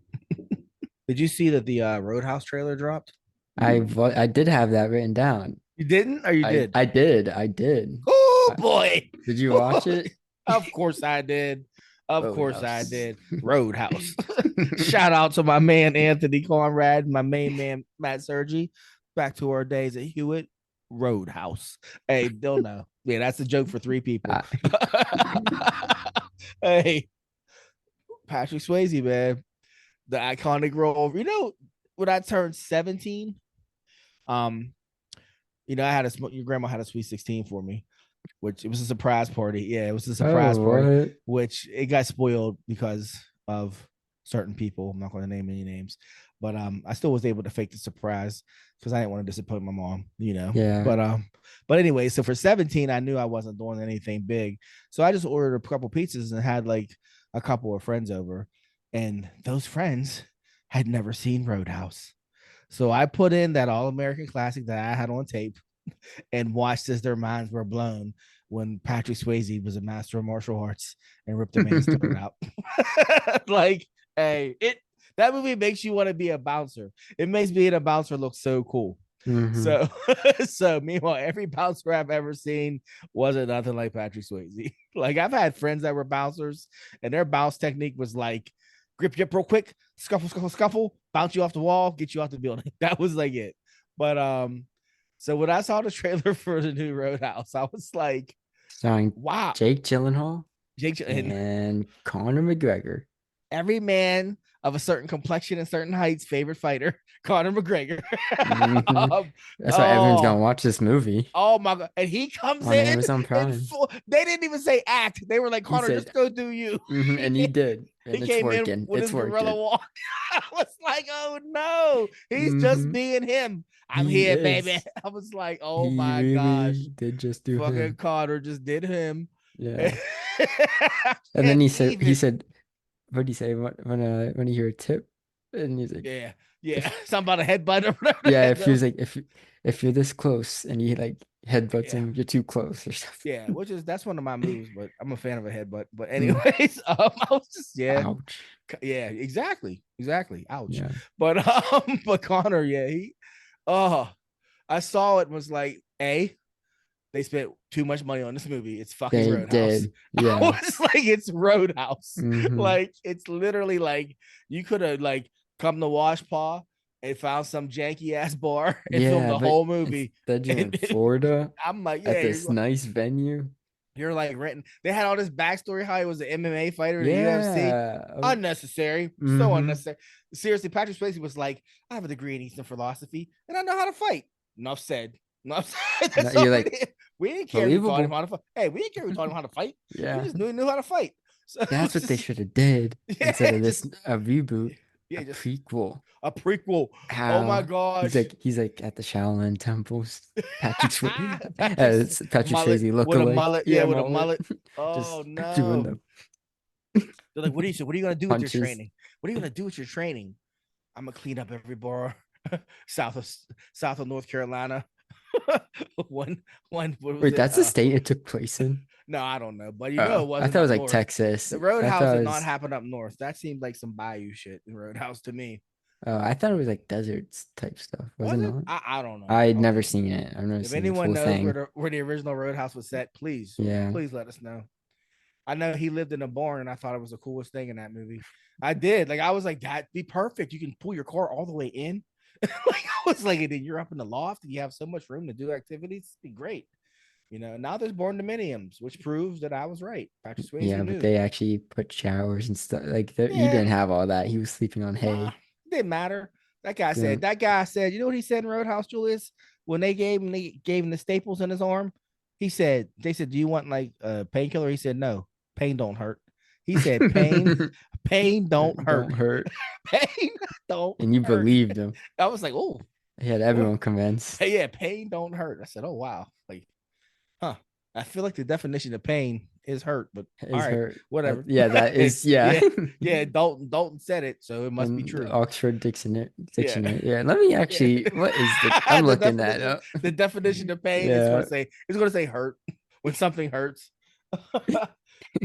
Did you see that the Roadhouse trailer dropped? I did have that written down. You didn't, or you did? I did. I did. Oh I, boy. did you watch it? Of course I did. Of course I Roadhouse. did. Roadhouse. Shout out to my man Anthony Conrad, my main man Matt Sergi. Back to our days at Hewitt. Roadhouse. Hey, don't know. Yeah, that's a joke for three people. I, Hey, Patrick Swayze, man. The iconic role. You know, when I turned 17, um, you know, your grandma had a sweet 16 for me, which it was a surprise party. Yeah, it was a surprise oh, party, what? which it got spoiled because of certain people. I'm not going to name any names, but I still was able to fake the surprise because I didn't want to disappoint my mom, you know. Yeah. But anyway, so for 17, I knew I wasn't doing anything big, so I just ordered a couple pizzas and had like a couple of friends over, and those friends had never seen Roadhouse. So I put in that all American classic that I had on tape and watched as their minds were blown when Patrick Swayze was a master of martial arts and ripped a man's throat out. Like, hey, it that movie makes you want to be a bouncer. It makes being a bouncer look so cool. Hmm. So, so meanwhile, every bouncer I've ever seen wasn't nothing like Patrick Swayze. Like I've had friends that were bouncers, and their bounce technique was like grip you up real quick, scuffle, scuffle, scuffle, bounce you off the wall, get you off the building. That was like it. But so when I saw the trailer for the new Roadhouse, I was like, Starring wow, Jake Gyllenhaal Jake and and Conor McGregor. every man of a certain complexion and certain heights favorite fighter, Conor McGregor. Hmm. um, That's why everyone's oh, gonna watch this movie oh my god! And he comes on in Amazon in Prime. full. They didn't even say act. They were like, He Connor, just said, go do you. and he did, He and it's came in working. with It's his gorilla working. walk. I was like, oh no, he's just Hmm. being him. I'm He here, baby. is. I was like, oh He my really gosh, did just do fucking him. Connor just did him. Yeah. I And then can't he even. said, what did he say when he hear a tip? And he's like, Yeah, yeah. if Something about a headbutt or yeah, if he whatever. was like, if you're this close and he like headbutts Yeah. him, you're too close or something. Yeah, which is that's one of my moves, but I'm a fan of a headbutt. But Mm. anyways, I was just Ouch. yeah, exactly. Ouch. Yeah. But but Connor, yeah, he oh, I saw it was like they spent too much money on this movie. It's fucking They Roadhouse. did. I Yeah. was like, it's Roadhouse. Hmm. Like it's literally like you could have like come to Washpaw and found some janky ass bar and filmed Yeah, the but whole movie. instead you're in And Florida I'm like, at yeah, this nice venue. you're like renting. They had all this backstory how he was an MMA fighter in the UFC. Yeah. Unnecessary, so Mm-hmm. unnecessary. Seriously, Patrick Swayze was like, I have a degree in Eastern philosophy and I know how to fight. Enough said. Enough said. No, That's all you're we like did. We didn't care if you taught him believable. how to fight. Hey, we didn't care if you taught him how to fight. We Yeah. just knew he knew how to fight. So it That's was what they just should have did instead yeah, of this just a reboot. Yeah, A just prequel. a prequel. Oh my How gosh. he's like at the Shaolin temples. Patrick Patrick Patrick mullet Swayze look with a alike. mullet. Yeah, Yeah, with a mullet. mullet. Oh Just doing no. the They're like, what are you? So what are you gonna do with your punches. training? What are you gonna do with your training? I'm gonna clean up every bar south of south of North Carolina. one one what was Wait, it? that's the state it took place in? No, I don't know, but you know Oh, it I wasn't thought it up was like north. Texas. The I Roadhouse thought did it not was. happen up north. That seemed like some bayou shit in Roadhouse to me. I thought it was like deserts type stuff. Was it Was it? not? I don't know. I'd never Okay. seen it. I've never If seen the anyone full knows thing. where the original Roadhouse was set, Yeah. please let us know. I know he lived in a barn, and I thought it was the coolest thing in that movie. I did. Like I was like, that'd be perfect. You can pull your car all the way in. Like I was like, and then you're up in the loft, and you have so much room to do activities. It'd be great. Now there's born dominiums, which proves that I was right. Patrick Swayze Yeah, but knew. they actually put showers and stuff. Like he Yeah, didn't have all that. He was sleeping on nah, hay. didn't matter. Yeah. That guy said, you know what he said in Roadhouse, Julius? When they gave him the staples in his arm, they said, do you want like a painkiller? He said, no, pain don't hurt. He said, pain don't hurt. Don't hurt. Pain don't And you hurt. believed him. I was like, oh, He had what? everyone convinced. Hey, yeah, pain don't hurt. I said, oh wow, like, huh? I feel like the definition of pain is hurt, but all Is right, hurt. whatever. Yeah, that is yeah. Yeah, yeah. Dalton said it, so it must be And the true. Oxford Dictionary. Yeah, Dictionary. Yeah, let me yeah. actually. What is the? I'm the looking that definition up. the definition of pain is going Yeah, to say hurt when something hurts.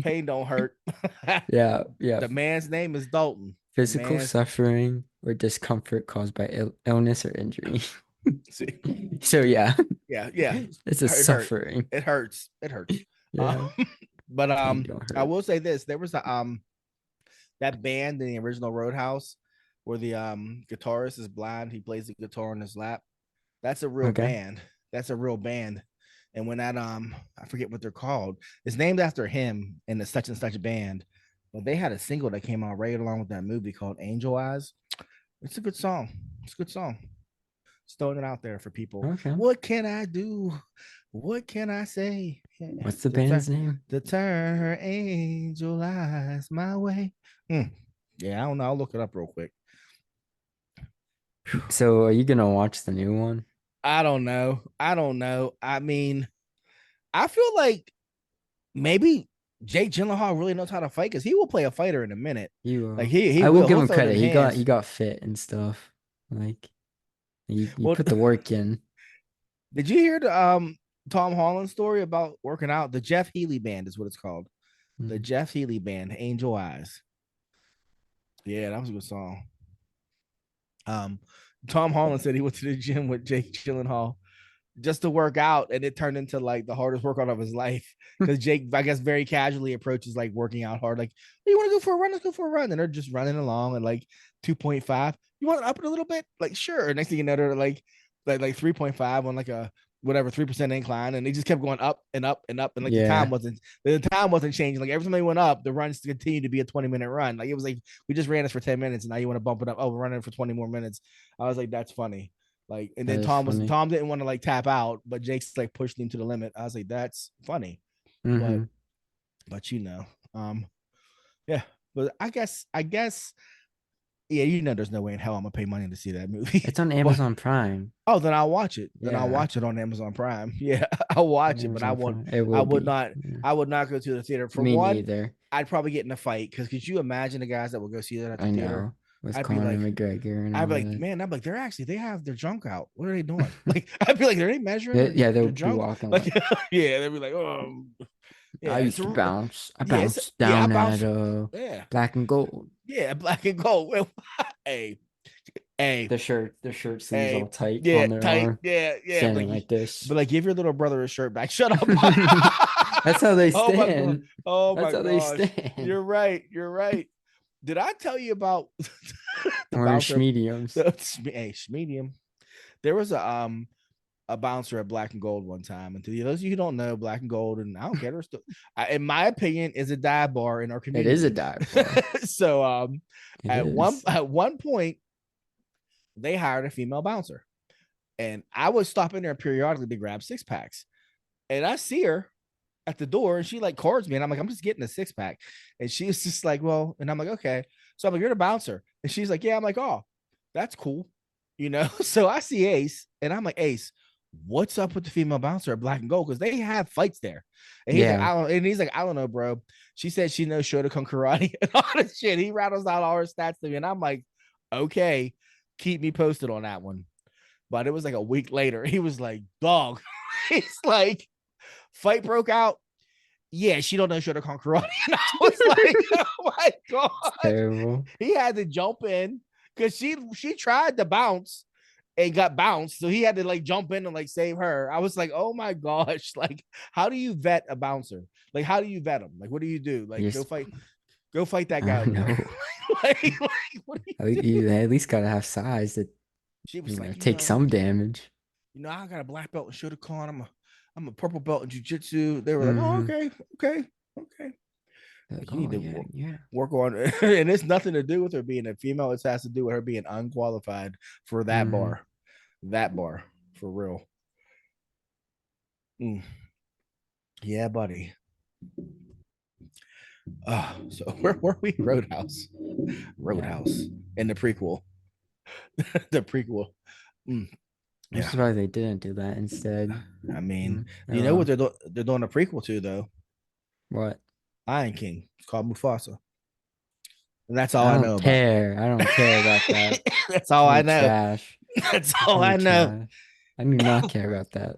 Pain don't hurt. yeah, yeah. The man's name is Dalton. The Physical man's suffering or discomfort caused by illness or injury. see, So yeah, yeah. it's a It hurt. suffering. It hurts. It hurts. Yeah, But pain don't I hurt. will say this: there was a that band in the original Roadhouse where the guitarist is blind. He plays the guitar on his lap. That's a real Okay. band. That's a real band. And when that I forget what they're called. It's named after him in the such and such band. But they had a single that came out right along with that movie called Angel Eyes. It's a good song. It's a good song. Just throwing it out there for people. Okay. What can I do? What can I say? What's the To turn band's name? to turn her angel eyes my way. Yeah, I don't know. I'll look it up real quick. So are you gonna watch the new one? I don't know. I don't know. I mean, I feel like maybe Jake Gyllenhaal really knows how to fight because he will play a fighter in a minute. You Like he I will will. give He'll him throw them credit. He hands. got fit and stuff. Like you Well, put the work in. did you hear the Tom Holland story about working out? The Jeff Healy band is what it's called. The Mm. Jeff Healy band, Angel Eyes. Yeah, that was a good song. Tom Holland said he went to the gym with Jake Gyllenhaal just to work out, and it turned into like the hardest workout of his life because Jake, I guess, very casually approaches like working out hard. Like, hey, you want to go for a run? Let's go for a run. And they're just running along at like 2.5. You want to up it a little bit? Like, sure. Next thing you know, they're like 3.5 on like a whatever 3% incline, and they just kept going up and up and up, and like Yeah. the time wasn't changing. Like every time they went up, the runs continued to be a 20-minute run. Like it was like we just ran this for 10 minutes, and now you want to bump it up. Oh, we're running for 20 more minutes. I was like, that's funny. Like, and That then is funny. Tom didn't want to like tap out, but Jake's like pushed him to the limit. I was like, that's funny, but Hmm. um, yeah, but I guess, yeah, there's no way in hell I'm gonna pay money to see that movie. It's on But Amazon Prime. oh, then I'll watch it. Then I'll Yeah. watch it on Amazon Prime. Yeah, I'll watch it, but Amazon Prime. It I will would be. not, Yeah. I would not go to the theater. For Me one, neither. I'd probably get in a fight because could you imagine the guys that would go see that at the I theater? know. With I'd be Conor like, McGregor and all that. man, I'm like, they have their junk out. What are they doing? Like, I'd be like, are they measuring Yeah, they'll their be junk? walking Like, like yeah, they'd be like, I yeah, used to bounce. I yeah, bounced I down bounce, at yeah, black and gold. yeah, black and gold. hey, hey, The shirt sleeves all tight yeah, on their tight, arm, yeah, standing like this. but like, give your little brother a shirt back. Shut up. That's how they Oh my god. stand. Oh That's my how they gosh. stand. You're right. You're right. Did I tell you about the Orange bouncer? mediums. Hey, medium. There was a bouncer at Black and Gold one time, and to those of you who don't know, Black and Gold, and I don't care, still, in my opinion, is a dive bar in our It is a community. dive bar. So It is. at one point, they hired a female bouncer, and I would stop in there periodically to grab 6-packs, and I see her at the door, and she like cards me, and I'm like, I'm just getting a 6-pack, and she was just like, well, and I'm like, okay. So I'm like, you're the bouncer. And she's like, yeah. I'm like, oh, that's cool. You know, so I see Ace and I'm like, Ace, what's up with the female bouncer at Black and Gold? Because they have fights there. And he's like, Yeah. I don't, and he's like, I don't know, bro. She said she knows Shotokan karate and all this shit. He rattles out all her stats to me. And I'm like, okay, keep me posted on that one. But it was like a week later. He was like, dog. He's like, fight broke out. Yeah, she don't know Shotokan karate. And I was like, oh my It's god. terrible. He had to jump in because she tried to bounce and got bounced. So he had to like jump in and like save her. I was like, oh my gosh, like how do you vet a bouncer? Like how do you vet him? Like what do you do? Like Yes. go fight that I guy don't over there. know. like what do you You do? at least gotta have size that, She was like, take some damage. I got a black belt in Shotokan. I'm a purple belt in jujitsu. They were like, oh, Mm-hmm. okay. Like, Like you need oh to yeah, yeah. work on it. And it's nothing to do with her being a female. It has to do with her being unqualified for that Mm-hmm. bar. That bar. For real. Mm. Yeah, buddy. So where were we? Roadhouse. Yeah. Roadhouse. In the prequel. The prequel. Mm. I'm Yeah. surprised they didn't do that instead. I mean, Oh you know what well. they're doing a prequel to though? What? Lion King. It's called Mufasa. And that's all I I don't know about care. I don't care about that. it. That's It's all gonna I be know. trash. That's It's all gonna be I know. trash. I do not care about that.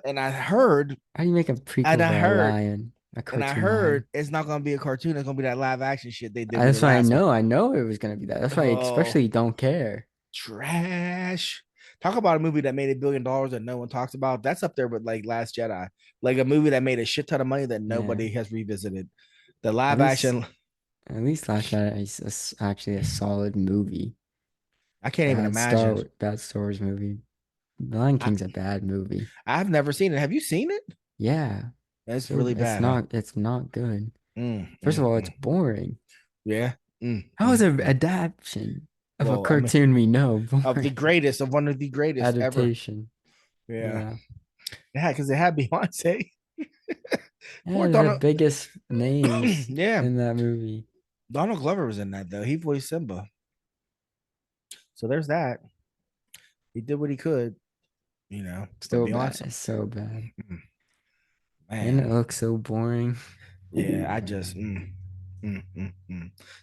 And I heard, How do you make a and prequel I about a heard, lion? A and I cartoon heard lion? it's not gonna be a cartoon. It's gonna be that live action shit they did with the That's why I last one. know. I know it was gonna be that. That's why I Oh, especially don't care. trash. Talk about a movie that made $1 billion that no one talks about. That's up there with like Last Jedi, like a movie that made a shit ton of money that Yeah. nobody has revisited. The At live least action, at least Last Jedi is actually a solid movie. I can't even imagine. Bad Star Wars movie. The Lion I, King's a bad movie. I've never seen it. Have you seen it? Yeah. It's So really bad, huh? it's not good. Mm, First of mm, all, it's mm. boring. Yeah. How is an adaptation of a Well, I mean, cartoon we know of the boring? greatest, of one of the greatest ever. Adaptation. Yeah. Yeah. Yeah, because it had Beyonce. Poor Yeah, the Donald. biggest names Yeah. in that movie. Donald Glover was in that though. He voiced Simba. So there's that. He did what he could, but So bad. Beyonce, It's so bad. And it man. looks so boring. Yeah, I just Did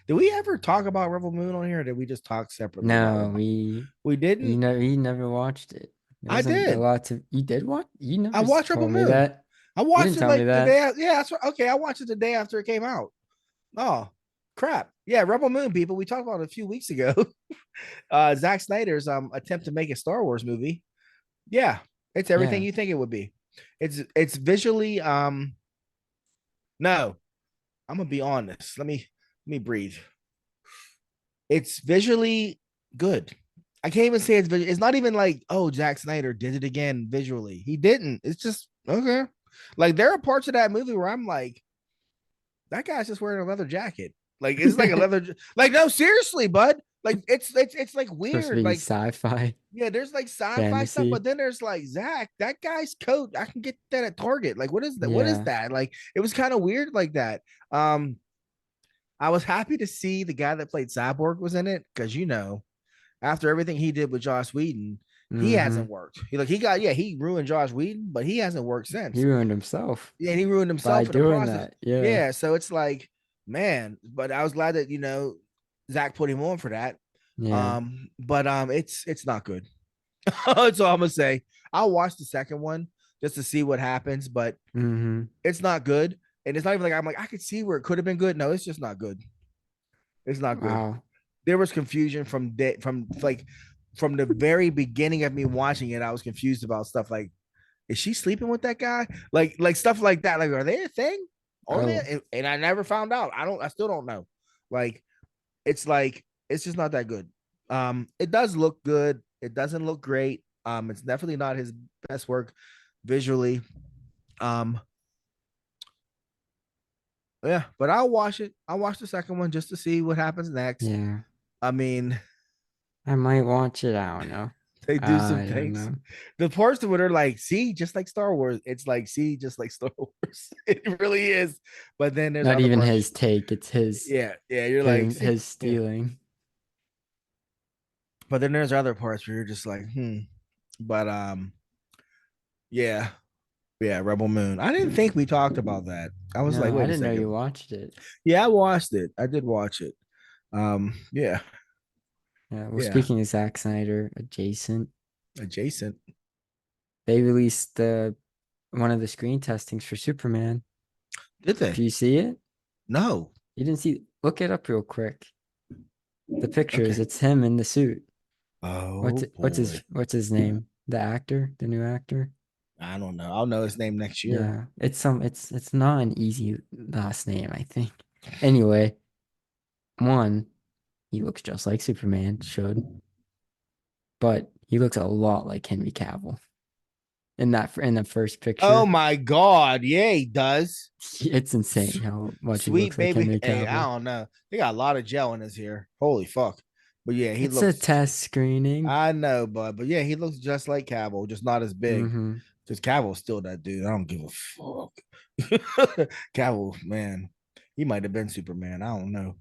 we ever talk about Rebel Moon on here or did we just talk separately about No, Rebel? We didn't. he never watched it. There I wasn't a did. lot to you did what? You I never watched Rebel told me Moon. that. I You watched didn't it tell me like the that. day. Yeah, that's right. Okay, I watched it the day after it came out. Oh, crap. Yeah, Rebel Moon people. We talked about it a few weeks ago. Zack Snyder's attempt to make a Star Wars movie. Yeah, it's everything Yeah. you think it would be. It's visually no, I'm gonna be honest. Let me breathe. It's visually good. I can't even say it's not even like, oh, Zack Snyder did it again visually. He didn't. It's just okay. Like there are parts of that movie where I'm like, that guy's just wearing a leather jacket. Like it's like a leather. Like no, seriously, bud. Like it's like Supposed to weird. be Like sci-fi yeah, there's like sci-fi stuff, fantasy. but then there's like Zach, that guy's coat. I can get that at Target. Like what is that? What is Yeah. that? Like it was kind of weird like that. I was happy to see the guy that played Cyborg was in it because after everything he did with Josh Whedon, he Mm-hmm. hasn't worked. He ruined Josh Whedon, but he hasn't worked He since. ruined himself Yeah, and he ruined by himself in the doing process. that. Yeah. Yeah, so it's like, man, but I was glad that Zach put him on for that. Yeah. But it's not good. That's all I'm gonna say. I'll watch the second one just to see what happens, but Mm-hmm. it's not good. And it's not even like I'm like, I could see where it could have been good. No, it's just not good. It's not good. Wow. There was confusion from the very beginning of me watching it. I was confused about stuff like, is she sleeping with that guy? Like stuff like that. Like, are they a thing? Are they? Oh. And I never found out. I still don't know. Like, it's just not that good. It does look good. It doesn't look great. It's definitely not his best work visually. Um, yeah, but I'll watch it. I'll watch the second one just to see what happens next. Yeah. I mean, I might watch it. I don't know. They do some I don't things. know. The parts where they're like, see, just like Star Wars. It's like, see, just like Star Wars. It really is. But then there's Not other even parts. his take, it's his Yeah, yeah. You're like, him see, his yeah. stealing. But then there's other parts where you're just like, But yeah, yeah. Rebel Moon. I didn't think we talked about that. I was like, No, I wait a didn't know you second. watched it. Yeah, I watched it. I did watch it. Yeah, Yeah, well, yeah. speaking of Zack Snyder, adjacent, Adjacent. they released one of the screen testings for Superman. Did Did they? you see it? No. You didn't see? Look it up real quick. The pictures, Okay. it's him in the suit. Oh boy. What's his name? The actor, the new actor. I don't know. I'll know his name next year. Yeah, it's not an easy last name, I think. Anyway, one, he looks just like Superman should, but he looks a lot like Henry Cavill in the first Oh picture. my God. Yeah, he does. It's insane how much he Sweet looks like baby. Henry Hey, I Cavill. don't know. They got a lot of gel in his hair. Holy fuck. But yeah, he It's a looks. test screening. I know, but yeah, he looks just like Cavill, just not as big. Hmm. Because Cavill's still that dude. I don't give a fuck. Cavill, man, he might have been Superman. I don't know.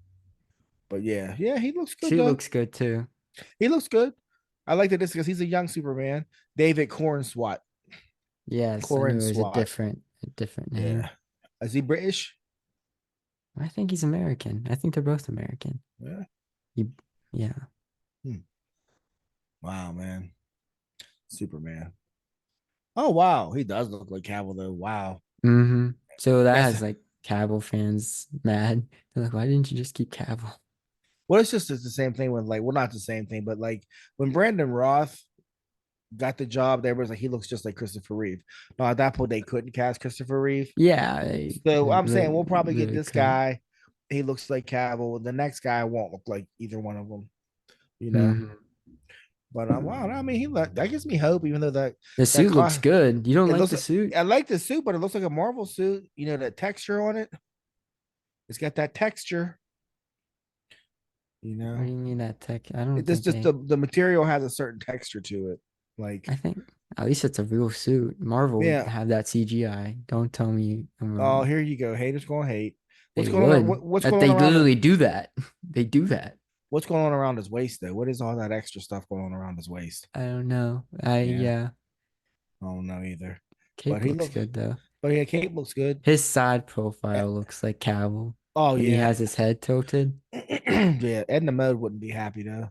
But yeah, yeah, he looks good Suit though. looks good too. He looks good. I like that this because he's a young Superman. David Cornswat. Yes, I knew it was Cornswat. a different name. Yeah. Is he British? I think he's American. I think they're both American. Yeah. He, yeah. Hmm. Wow, man. Superman. Oh wow, he does look like Cavill though. Wow. Hmm. So that That's has like Cavill fans mad. They're like, why didn't you just keep Cavill? well, it's the same thing with like, well, not the same thing, but like when Brandon Roth got the job, there was like he looks just like Christopher Reeve. No, at that point they couldn't cast Christopher Reeve. Yeah, So I'm saying we'll probably get literally this couldn't. guy. He looks like Cavill. The next guy won't look like either one of them, you know. Hmm. But wow, I mean, that gives me hope, even though The that suit looks cost good. You don't it like looks. the suit? I like the suit, but it looks like a Marvel suit. You know, that texture on it. It's got that texture. You What do know, you mean that tech? I don't it just think just they. the material has a certain texture to it. Like, I think at least it's a real suit. Marvel yeah. have that CGI. Don't tell me I'm Oh, wrong. here you go. Haters gonna hate. They What's going on? would. What's That going on they around literally do that. They do that. what's going on around his waist though? What is all that extra stuff going on around his waist? I don't know. I Yeah, yeah. I don't know either. But Cape he looks looks. good though. But yeah, Cape looks good. His side Eh, profile looks like Cavill, Oh and he yeah, has his head tilted. yeah. Edna Mode wouldn't be happy though.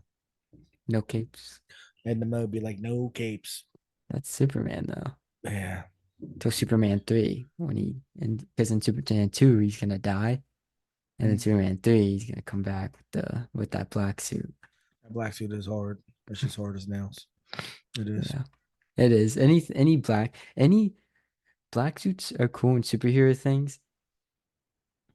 No capes. Edna Mode be like, no capes. That's Superman though. Yeah, Till Superman 3 when and because in Superman 2 he's gonna die, and then that Superman 3 he's gonna come back with that black suit. black suit is hard. It's just hard as nails. It is. Yeah, it is. Any black suits are cool in superhero things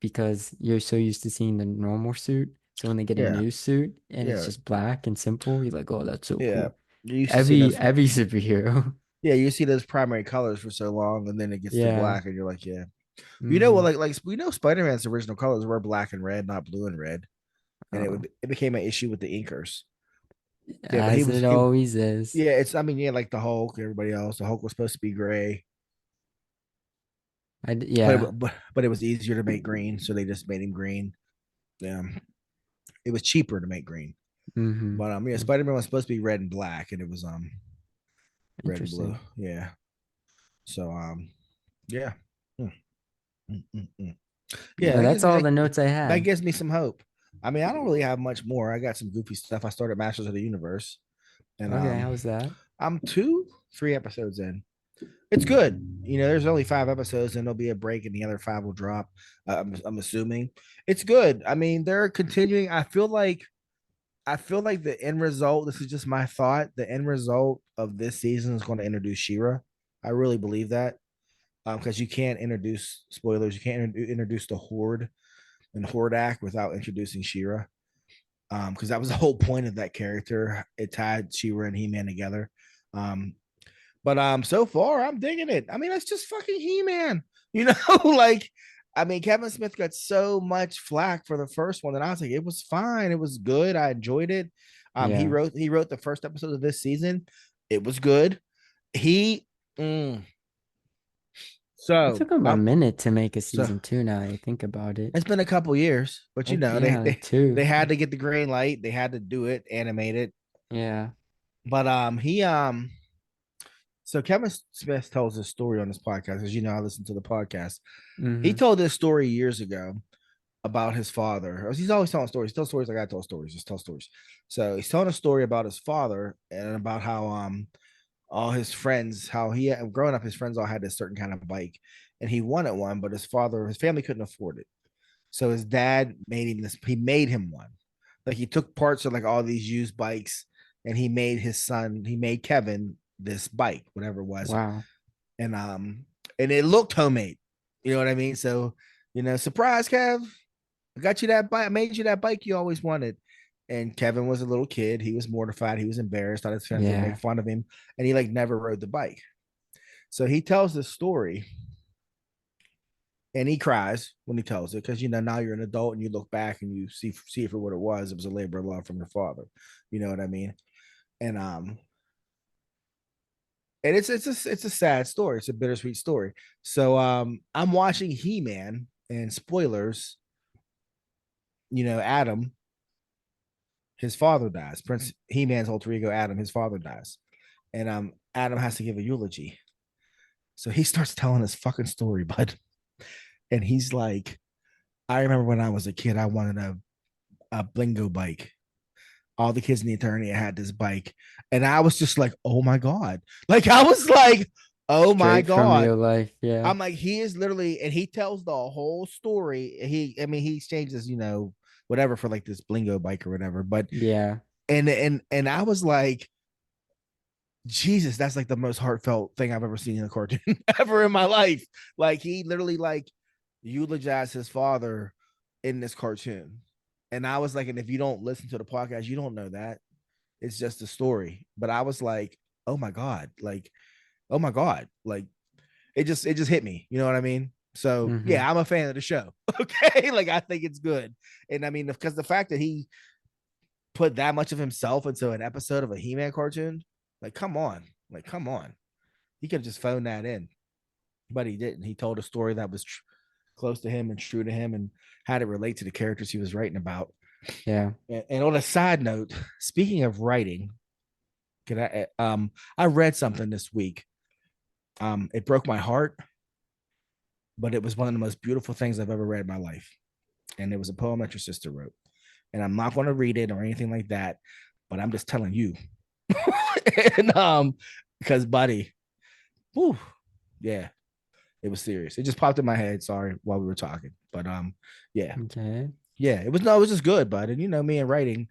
because you're so used to seeing the normal suit. So when they get a Yeah, new suit and it's yeah, just black and simple, you're like, oh, that's so yeah. cool. You used to see those. Every superhero. Yeah, you see those primary colors for so long, and then it gets to Yeah. black, and you're like, yeah. You know what? Hmm. Like we know Spider Man's original colors were black and red, not blue and red, and Oh, it became an issue with the inkers. Yeah, but as it always is. yeah, it's I mean yeah, like the Hulk, everybody else. The Hulk was supposed to be gray, Yeah. but it was easier to make green, so they just made him green. Yeah, it was cheaper to make green. Hmm. But yeah, Spider Man was supposed to be red and black, and it was red and blue. Interesting. Yeah. So yeah. Mm, Yeah, Well, that's all the notes I that had. gives me some hope. I mean, I don't really have much more. I got some goofy stuff. I started Masters of the Universe, and Okay, how was that? I'm 3 episodes in. It's good. You know, there's only 5 episodes, and there'll be a break, and the other five will drop. I'm assuming it's good. I mean, they're continuing. I feel like the end result. This is just my thought. The end result of this season is going to introduce Shira. I really believe that because you can't introduce spoilers. You can't introduce the Horde and Hordak without introducing Shira. Because that was the whole point of that character. It tied Shira and He-Man together. Um, but so far I'm digging it. I mean, it's just fucking He-Man. You know, like I mean, Kevin Smith got so much flack for the first one that I was like, it was fine. It was good. I enjoyed it. Yeah. He wrote the first episode of this season. It was good. He mm, It so took them a I'm minute to make a so season two now that I think about it. it's been a couple years, but Like, they, yeah, they like two. they had to get the green light. They had to do it, animate it. Yeah. But he so Kevin Smith tells this story on this podcast. As you know, I listen to the podcast. He Mm-hmm. told this story years ago about his father. He's always telling stories. He tells stories like I tell stories. Just tell stories. So he's telling a story about his father and about how all his friends, how he had, growing up, his friends all had this certain kind of bike, and he wanted one, but his family couldn't afford it. So his dad made him this. He made him one. Like he took parts of like all these used bikes, and he made his son. He made Kevin this bike, whatever it was, Wow. and it looked homemade. You know what I mean? So, surprise, Kev, I got you that bike. I made you that bike you always wanted. And Kevin was a little kid. He was mortified. He was embarrassed. Thought his friends would make Yeah. fun of him, and he like never rode the bike. So he tells this story, and he cries when he tells it because now you're an adult and you look back and you see it for what it was. It was a labor of love from your father. You know what I mean? And it's a sad story. It's a bittersweet story. So I'm watching He-Man, and spoilers. Adam, his father dies. Prince He-Man's alter ego, Adam, his father dies, and Adam has to give a eulogy. So he starts telling his fucking story, bud, and he's like, "I remember when I was a kid, I wanted a Blingo bike. All the kids in the eternity had this bike, and I was just like, oh my god, like I was like, oh my Straight from god." real life. Yeah. I'm like, he is literally, and he tells the whole story. He exchanges, whatever for like this Blingo bike or whatever. But Yeah. and I was like, Jesus, that's like the most heartfelt thing I've ever seen in a cartoon ever in my life. Like he literally like eulogized his father in this cartoon. And I was like, and if you don't listen to the podcast, you don't know that. It's just a story. But I was like, oh my God. Like, oh my God. Like it just hit me. You know what I mean? So Mm-hmm. yeah, I'm a fan of the show. Okay. Like I think it's good. And I mean, because the fact that he put that much of himself into an episode of a He-Man cartoon, like come on. Like, come on. He could have just phoned that in, but he didn't. He told a story that was close to him and true to him and had it relate to the characters he was writing about. Yeah. And on a side note, speaking of writing, I read something this week. It broke my heart, but it was one of the most beautiful things I've ever read in my life. And it was a poem that your sister wrote. And I'm not going to read it or anything like that, but I'm just telling you. And because buddy, whew, yeah, it was serious. It just popped in my head. Sorry, while we were talking, but yeah, Okay. yeah. It was no, it was just good, bud. And me and writing,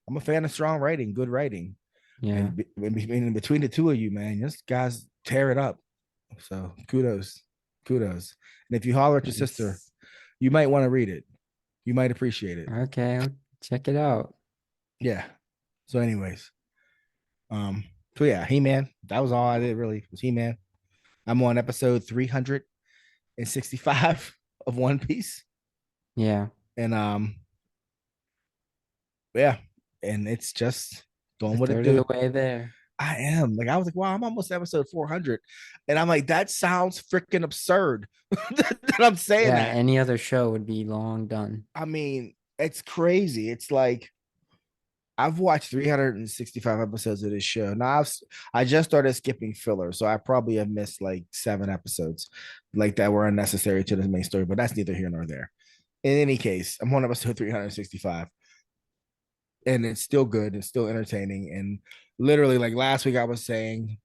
I'm a fan of strong writing, good writing, Yeah. and in between the two of you, man, this guys tear it up. So kudos, kudos. And if you holler at your sister, Nice. you might want to read it. You might appreciate it. Okay. I'll check it out. Yeah. So, anyways, um, so yeah, He Man. That was all I did. Really, was He Man. I'm on episode 365 of One Piece. Yeah. And yeah, and it's just A doing what it third of do. the way there. I am like, I was like, wow, I'm almost episode 400, and I'm like, that sounds freaking absurd that I'm saying Yeah. that. Any other show would be long done. I mean, it's crazy. It's like I've watched 365 episodes of this show. Now I just started skipping filler, so I probably have missed like 7 episodes like that were unnecessary to the main story, but that's neither here nor there. In any case, I'm on episode 365, and it's still good. It's still entertaining. And literally, like last week, I was saying,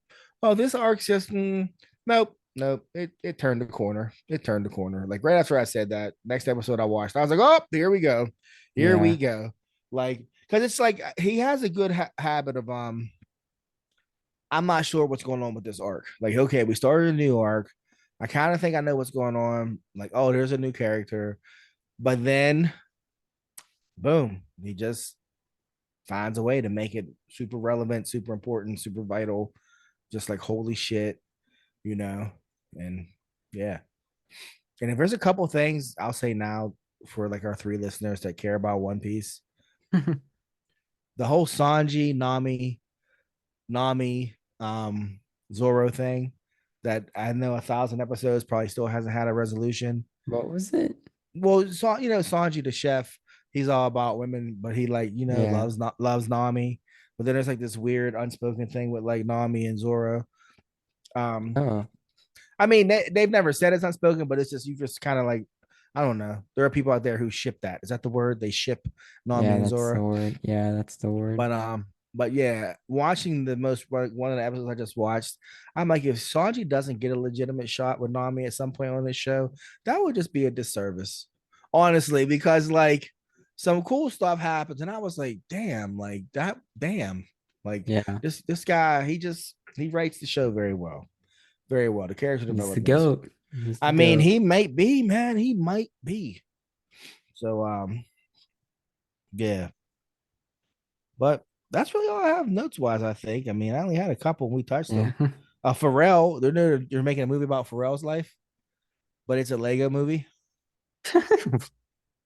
"Oh, this arc's just nope, nope. It turned the corner. It turned the corner." Like right after I said that, next episode I watched, I was like, "Oh, here we go, here we Yeah. go." Like, because it's like he has a good habit of I'm not sure what's going on with this arc. Like, okay, we started a new arc. I kind of think I know what's going on. Like, oh, there's a new character, but then boom, he just finds a way to make it super relevant, super important, super vital. Just like holy shit, you know. And yeah. And if there's a couple things I'll say now for like our 3 listeners that care about One Piece, the whole Sanji, Nami, um Zorro thing that I know 1,000 episodes probably still hasn't had a resolution. What was it? Well, so you know, Sanji the chef, he's all about women, but he like Yeah. loves not loves Nami. But then there's like this weird unspoken thing with like Nami and Zoro. Um, Oh, I mean they've never said it's unspoken, but it's just you just kind of like I don't know. There are people out there who ship that. Is that the word? They ship Nami yeah, and that's the Zoro. word. Yeah, that's the word. But yeah, watching the most like one of the episodes I just watched, I'm like, if Sanji doesn't get a legitimate shot with Nami at some point on this show, that would just be a disservice, honestly, because like some cool stuff happens, and I was like, damn, like that, damn, like Yeah, this guy, he writes the show very well, very well. The character he's the development is, goat. He's the I mean, goat. he might be, man, he might be. So yeah, but that's really all I have notes wise. I think. I mean, I only had a couple. And we touched Yeah. them. Pharrell. They're making a movie about Pharrell's life, but it's a Lego movie.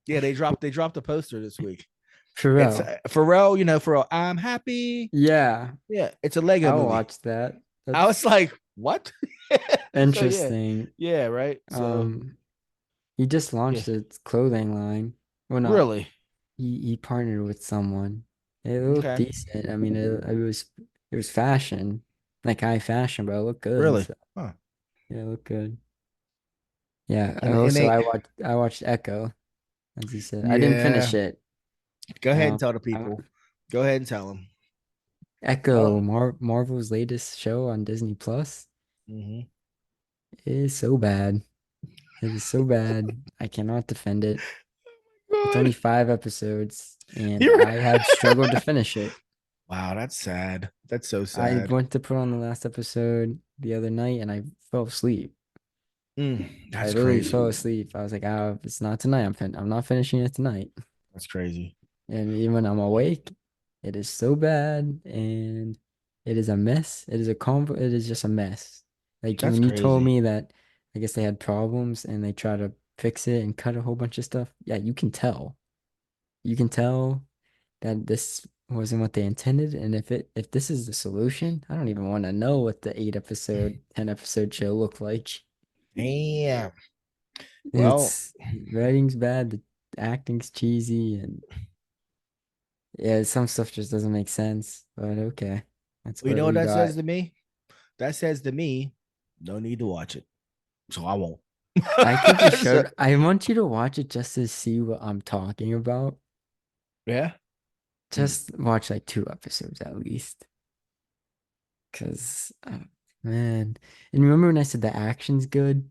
Yeah, they dropped a poster this week. It's Pharrell. Pharrell. You know, Pharrell. I'm happy. Yeah, Yeah, it's a Lego I'll movie. watch that. I was That's like, what? So yeah, interesting. yeah, right. So Um, he just yeah, launched its clothing line. Well, no, really. he partnered with someone. It looked Okay, decent. I mean, it was fashion, like high fashion, but it looked good. really. So Huh. yeah, it looked good. Yeah. And Also, they I watched Echo, as you said. I didn't finish yeah. it. Go ahead and Um, tell the I, people. Go ahead and tell them. Echo, Oh. Marvel's latest show on Disney Plus, Mm-hmm. is so bad. It is so bad. I cannot defend it. It's only God. 5 episodes, and You're I have struggled to finish it. wow, that's sad. That's so I sad. went to put on the last episode the other night, and I fell asleep. I That's literally crazy. fell asleep. I was like, "Ah, it's not tonight. I'm not finishing it tonight." That's crazy. And even when I'm awake, it is so bad, and it is a mess. It is a combo. It is just a mess. Like That's when you told crazy. me that, I guess they had problems and they try to fix it and cut a whole bunch of stuff. Yeah, you can tell. You can tell that this wasn't what they intended. And if this is the solution, I don't even want to know what the 8 episode, 10 episode show looked like. Damn. Well, It's writing's bad, the acting's cheesy, and yeah, some stuff just doesn't make sense. But okay, that's you what know what we that got. says to me? That says to me, no need to watch it. So I won't. I could just So, show. I want you to watch it just to see what I'm talking about. yeah. Just watch like 2 episodes at least, because man, and remember when I said the action's good?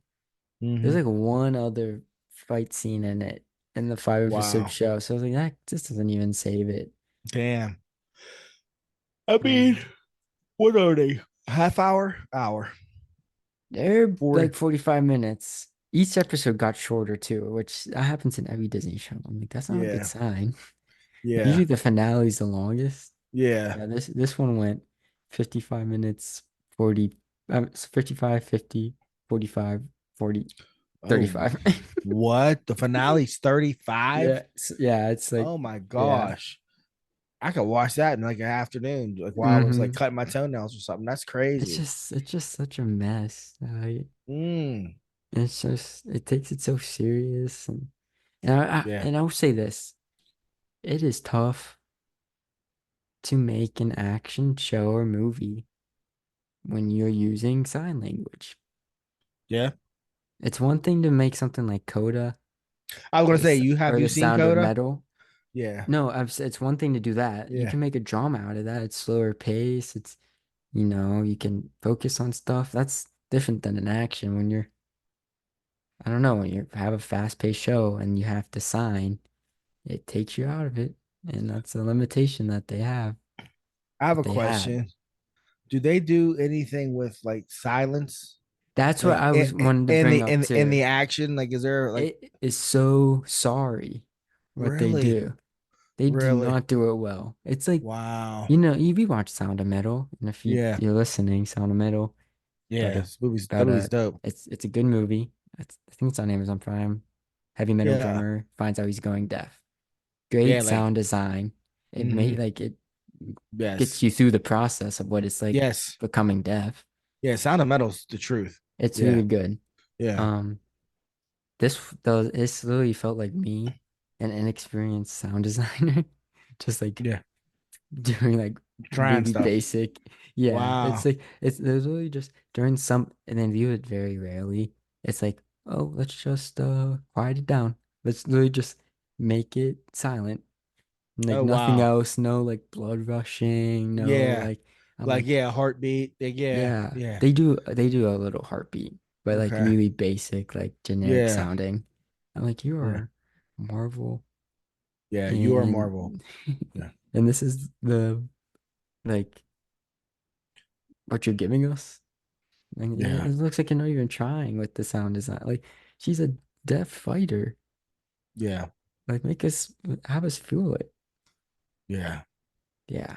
There's Mm-hmm. like one other fight scene in it in the 5 episode Wow. show. So I was like, that just doesn't even save it. Damn. I mean, Mm. what are they? Half hour? Hour. They're 40. like 45 minutes. Each episode got shorter too, which that happens in every Disney show. I'm like, that's not a good Yeah. sign. Yeah. Usually the finale's the longest. Yeah. Yeah, this one went 55 minutes, 40, 55, 50, 45, 40, Oh, 35. what? The finale's 35? Yeah, yeah, it's like, Oh my yeah. gosh. I could watch that in like an afternoon, like while I was like hmm cutting my toenails or something. That's crazy. It's just such a mess. Mm, It's just it takes it so serious, yeah. and I'll say this: it is tough to make an action show or movie when you're using sign language. Yeah. It's one thing to make something like Coda I was or gonna say, you have or you The seen Sound of Coda? Metal. Yeah. No, it's one thing to do that. You Yeah. can make a drama out of that. It's slower pace. It's you can focus on stuff. That's different than an action when you're I don't know, when you have a fast-paced show and you have to sign, it takes you out of it. And that's a limitation that they have, I have that a they had. question. Do they do anything with like silence? That's what Like I was wanting to in bring the up in too. the action? Like, is there like It is so sorry what they really? do. They do Really? not do it well. It's like, Wow. you watch Sound of Metal, and if Yeah. you're listening, Sound of Metal, but Yeah. This movie's that but movie's dope. it's a good movie. I think it's on Amazon Prime. Heavy metal Yeah. drummer finds out he's going deaf. Great Yeah, like sound design. It made mhm. like it. gets Yes. you through the process of what it's like Yes. becoming deaf. Yeah. Sound of Metal's the truth. It's Yeah. really good. Yeah. Um, this literally felt like me, an inexperienced sound designer, just like Yeah. doing like Trying really stuff. basic. Yeah, it's Wow. like it's literally just during some, and then view it very rarely. It's like, oh, let's just quiet it down. Let's literally just make it silent. Like Oh nothing wow. else, no like blood rushing, no Yeah. like I'm Like like, yeah, heartbeat. Yeah. yeah, Yeah. they do a little heartbeat, but like Okay. really basic, like generic Yeah. sounding. I'm like, you Yeah. are Marvel, Yeah. You are and Marvel. Yeah. and this is the like what you're giving us. Like, it Yeah. looks like you're not even trying with the sound design. Like she's a deaf fighter. Yeah. Like make us have us feel it. Yeah. Yeah.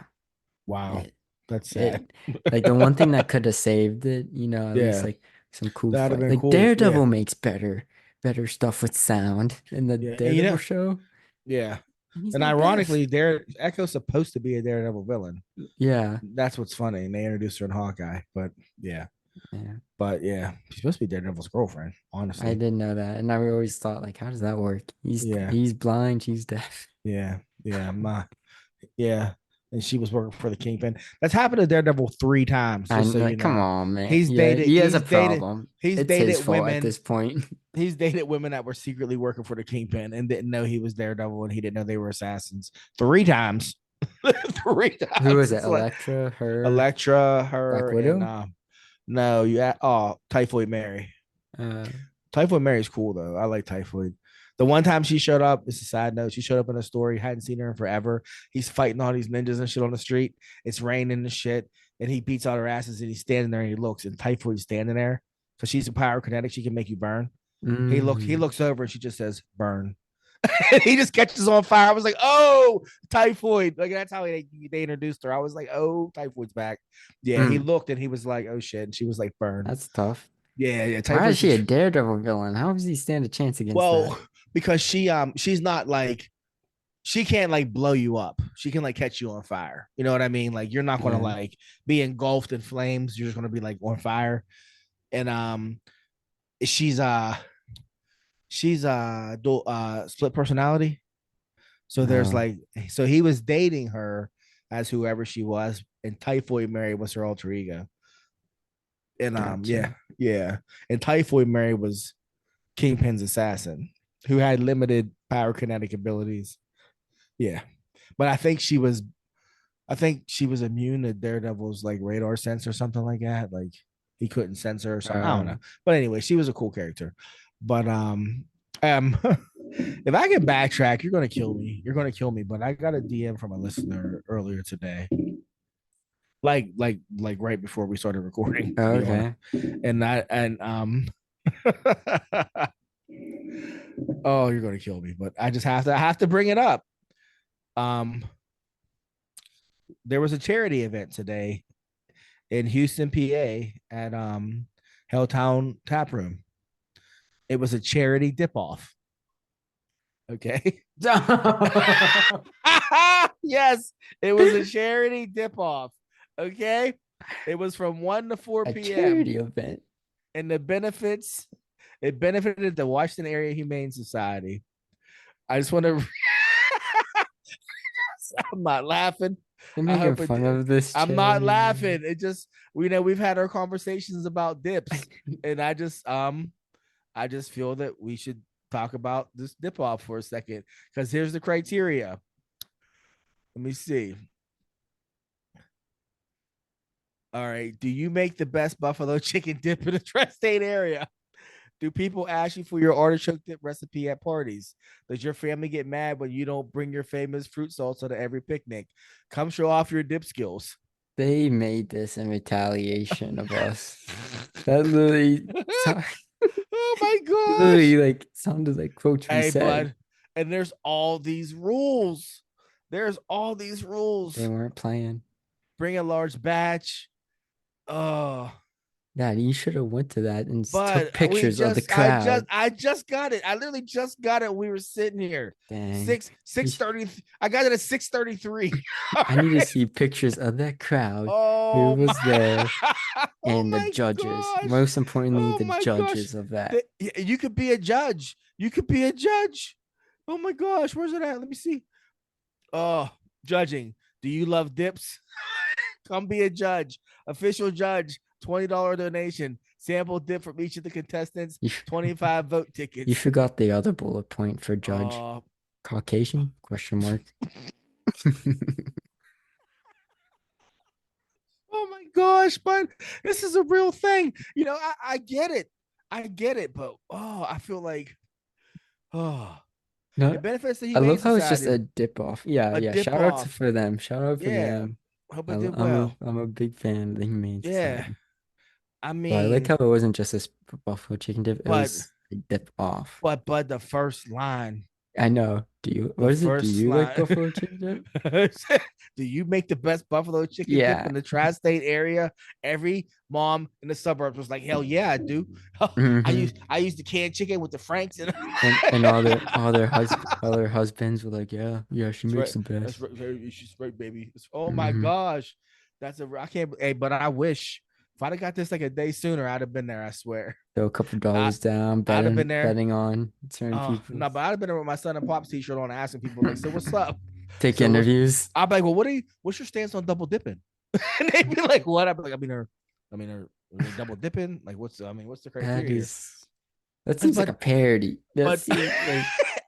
Wow. It, That's sad. it like the one thing that could have saved it, at least Yeah. like some cool That'd have fight. been Like cool. Yeah. Daredevil makes better stuff with sound in the Yeah. And you Daredevil know, show, yeah. and he's And not deaf. ironically, Dare Echo's supposed to be a Daredevil villain. Yeah. That's what's funny. And they introduced her in Hawkeye. But yeah. Yeah. But yeah. She's supposed to be Daredevil's girlfriend, I honestly. didn't know that. And I always thought like, how does that work? He's Yeah. he's blind, she's deaf. Yeah. Yeah. Yeah. And she was working for the Kingpin. That's happened to Daredevil 3 times, just I'm so you like, come know. on, man. He's Yeah, dated, he has a he's dated, problem. he's It's his dated fault at women. this point. He's dated women that were secretly working for the Kingpin and didn't know he was Daredevil and he didn't know they were assassins 3 times. Who Three times. was it? It's like Elektra, her, Elektra, Black her, and Widow? no, Typhoid Mary. Uh, Typhoid Mary's cool though. I like Typhoid. The one time she showed up, it's a sad note. She showed up in a story, hadn't seen her in forever. He's fighting all these ninjas and shit on the street. It's raining and shit, and he beats all her asses. And he's standing there and he looks, and Typhoid's standing there because she's a pyrokinetic. She can make you burn. He mm, looks over and she just says burn. And he just catches on fire. I was like, oh, Typhoid. Like that's how they introduced her. I was like, oh, Typhoid's back. Yeah, he mm, looked and he was like, oh shit. And she was like, burn. that's tough. Yeah, yeah. Why is Typhoid's she a just Daredevil villain? How does he stand a chance against that? well, because she's not like she can't like blow you up. She can like catch you on fire. You know what I mean? Like you're not gonna Yeah. like be engulfed in flames. You're just gonna be like on fire. And she's uh split personality. So there's Oh, like so he was dating her as whoever she was, and Typhoid Mary was her alter ego. And gotcha. yeah. And Typhoid Mary was Kingpin's assassin who had limited power kinetic abilities. Yeah. But I think she was immune to Daredevil's like radar sense or something like that. Like he couldn't sense her or something. I don't know. Um, But anyway, she was a cool character. But if I can backtrack, you're gonna kill me. You're gonna kill me. But I got a DM from a listener earlier today. Like right before we started recording, to be honest. okay. And that and oh, you're gonna kill me. But I have to bring it up. Um there was a charity event today in Houston, PA at Helltown Tap Room. It was a charity dip off. Okay. Yes, it was a charity dip off. Okay. It was from 1 to 4 A p.m. charity event. And the benefits, it benefited the Washington Area Humane Society. I just want to, I'm not laughing. They're I making hope it fun did. of this I'm not charity. laughing. It just, we've had our conversations about dips. And I just feel that we should talk about this dip off for a second because here's the criteria. Let me see. All right. Do you make the best buffalo chicken dip in the tri-state area? Do people ask you for your artichoke dip recipe at parties? Does your family get mad when you don't bring your famous fruit salsa to every picnic? Come show off your dip skills. They made this in retaliation of us. That literally, Oh my gosh. literally like sounded like quotes we Hey, said. bud. And there's all these rules. There's all these They rules. weren't playing. Bring a large batch. Oh. Dad, you should have went to that and took But we pictures of the just crowd. I just got it. I literally just got it. We were sitting here. Dang. You 6:30. I got it at 6:33. I need to see pictures of that crowd who Oh my was there oh and the my judges. gosh. Most importantly, Oh the my gosh. judges of that. You could be a judge. You could be a judge. Oh my gosh. Where's it at? Let me see. Oh, judging. Do you love dips? Come be a judge. Official judge. $20 donation. Sample dip from each of the contestants. You, 25 vote you tickets. forgot the other bullet point for judge. Uh, Caucasian? Question mark. oh my gosh, but this is a real thing. I get it. I get it, but I feel like oh No, it benefits the I Humane love how it's just Society. a dip off. Yeah, A yeah. dip Shout out to off. for them. Shout out for Yeah. them. Hope I, it did I'm a well. I'm a big fan of the Humane Yeah. Society. I But I like mean, how it wasn't just this buffalo chicken dip. It but was a dip off. but the first line, I know. Do you? the What is it? Do first you like line. buffalo chicken dip? Do you make the best buffalo chicken dip Yeah. in the tri-state area? Every mom in the suburbs was like, "Hell yeah, I do." Hmm. I used the canned chicken with the Franks and And all their husbands were like, yeah, yeah, she That's makes right. the That's best. right. She's right, baby. Oh my Hmm. gosh, I can't. Hey, but I wish if I'd have got this like a day sooner, I'd have been there. I swear, Throw a couple I dollars down, I'd have been betting there. betting on certain Oh people. no, but I'd have been there with my son and pops t-shirt on, asking people like, "So what's up?" Take So what's interviews. I'd be like, "Well, what's your stance on double dipping?" And they'd be like, "What?" I'd be like, are they double dipping? Like, what's the That criteria?" is that seems like But a parody. That but seems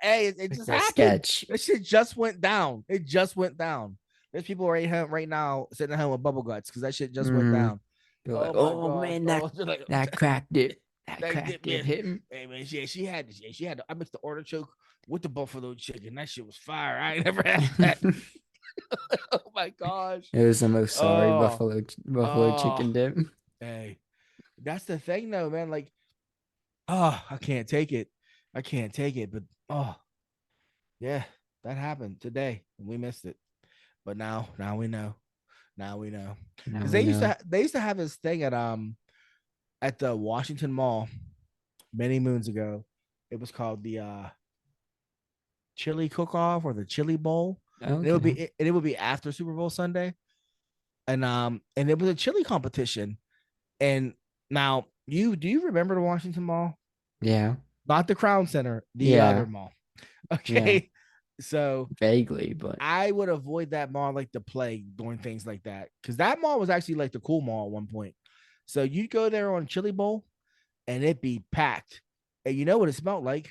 hey, it like just a happened. sketch. That shit just went down. It just went down. There's people right now sitting at home with bubble guts because that shit just went Hmm. down. They're like, Oh my oh gosh. man, Oh, like that crack dip, that that crack dip, dip man. hit me. Hey man, she had. I mixed the artichoke with the buffalo chicken. That shit was fire. I ain't never had that. Oh my gosh. It was the most sorry Oh, buffalo oh, chicken dip. hey. That's the thing though, man. Like, oh, I can't take it. I can't take it. But yeah, that happened today. And we missed it. But now we know. Now we know. Now Because we know. they used to have this thing at the Washington Mall many moons ago. It was called the chili cook off or the chili bowl. And Okay. it would be after Super Bowl Sunday. And it was a chili competition. And now do you remember the Washington Mall? Yeah. Not the Crown Center, the other Yeah. mall. Yeah. Okay. So Vaguely, but I would avoid that mall like the plague doing things like that. Cause that mall was actually like the cool mall at one point. So you'd go there on Chili Bowl and it'd be packed. And you know what it smelled like?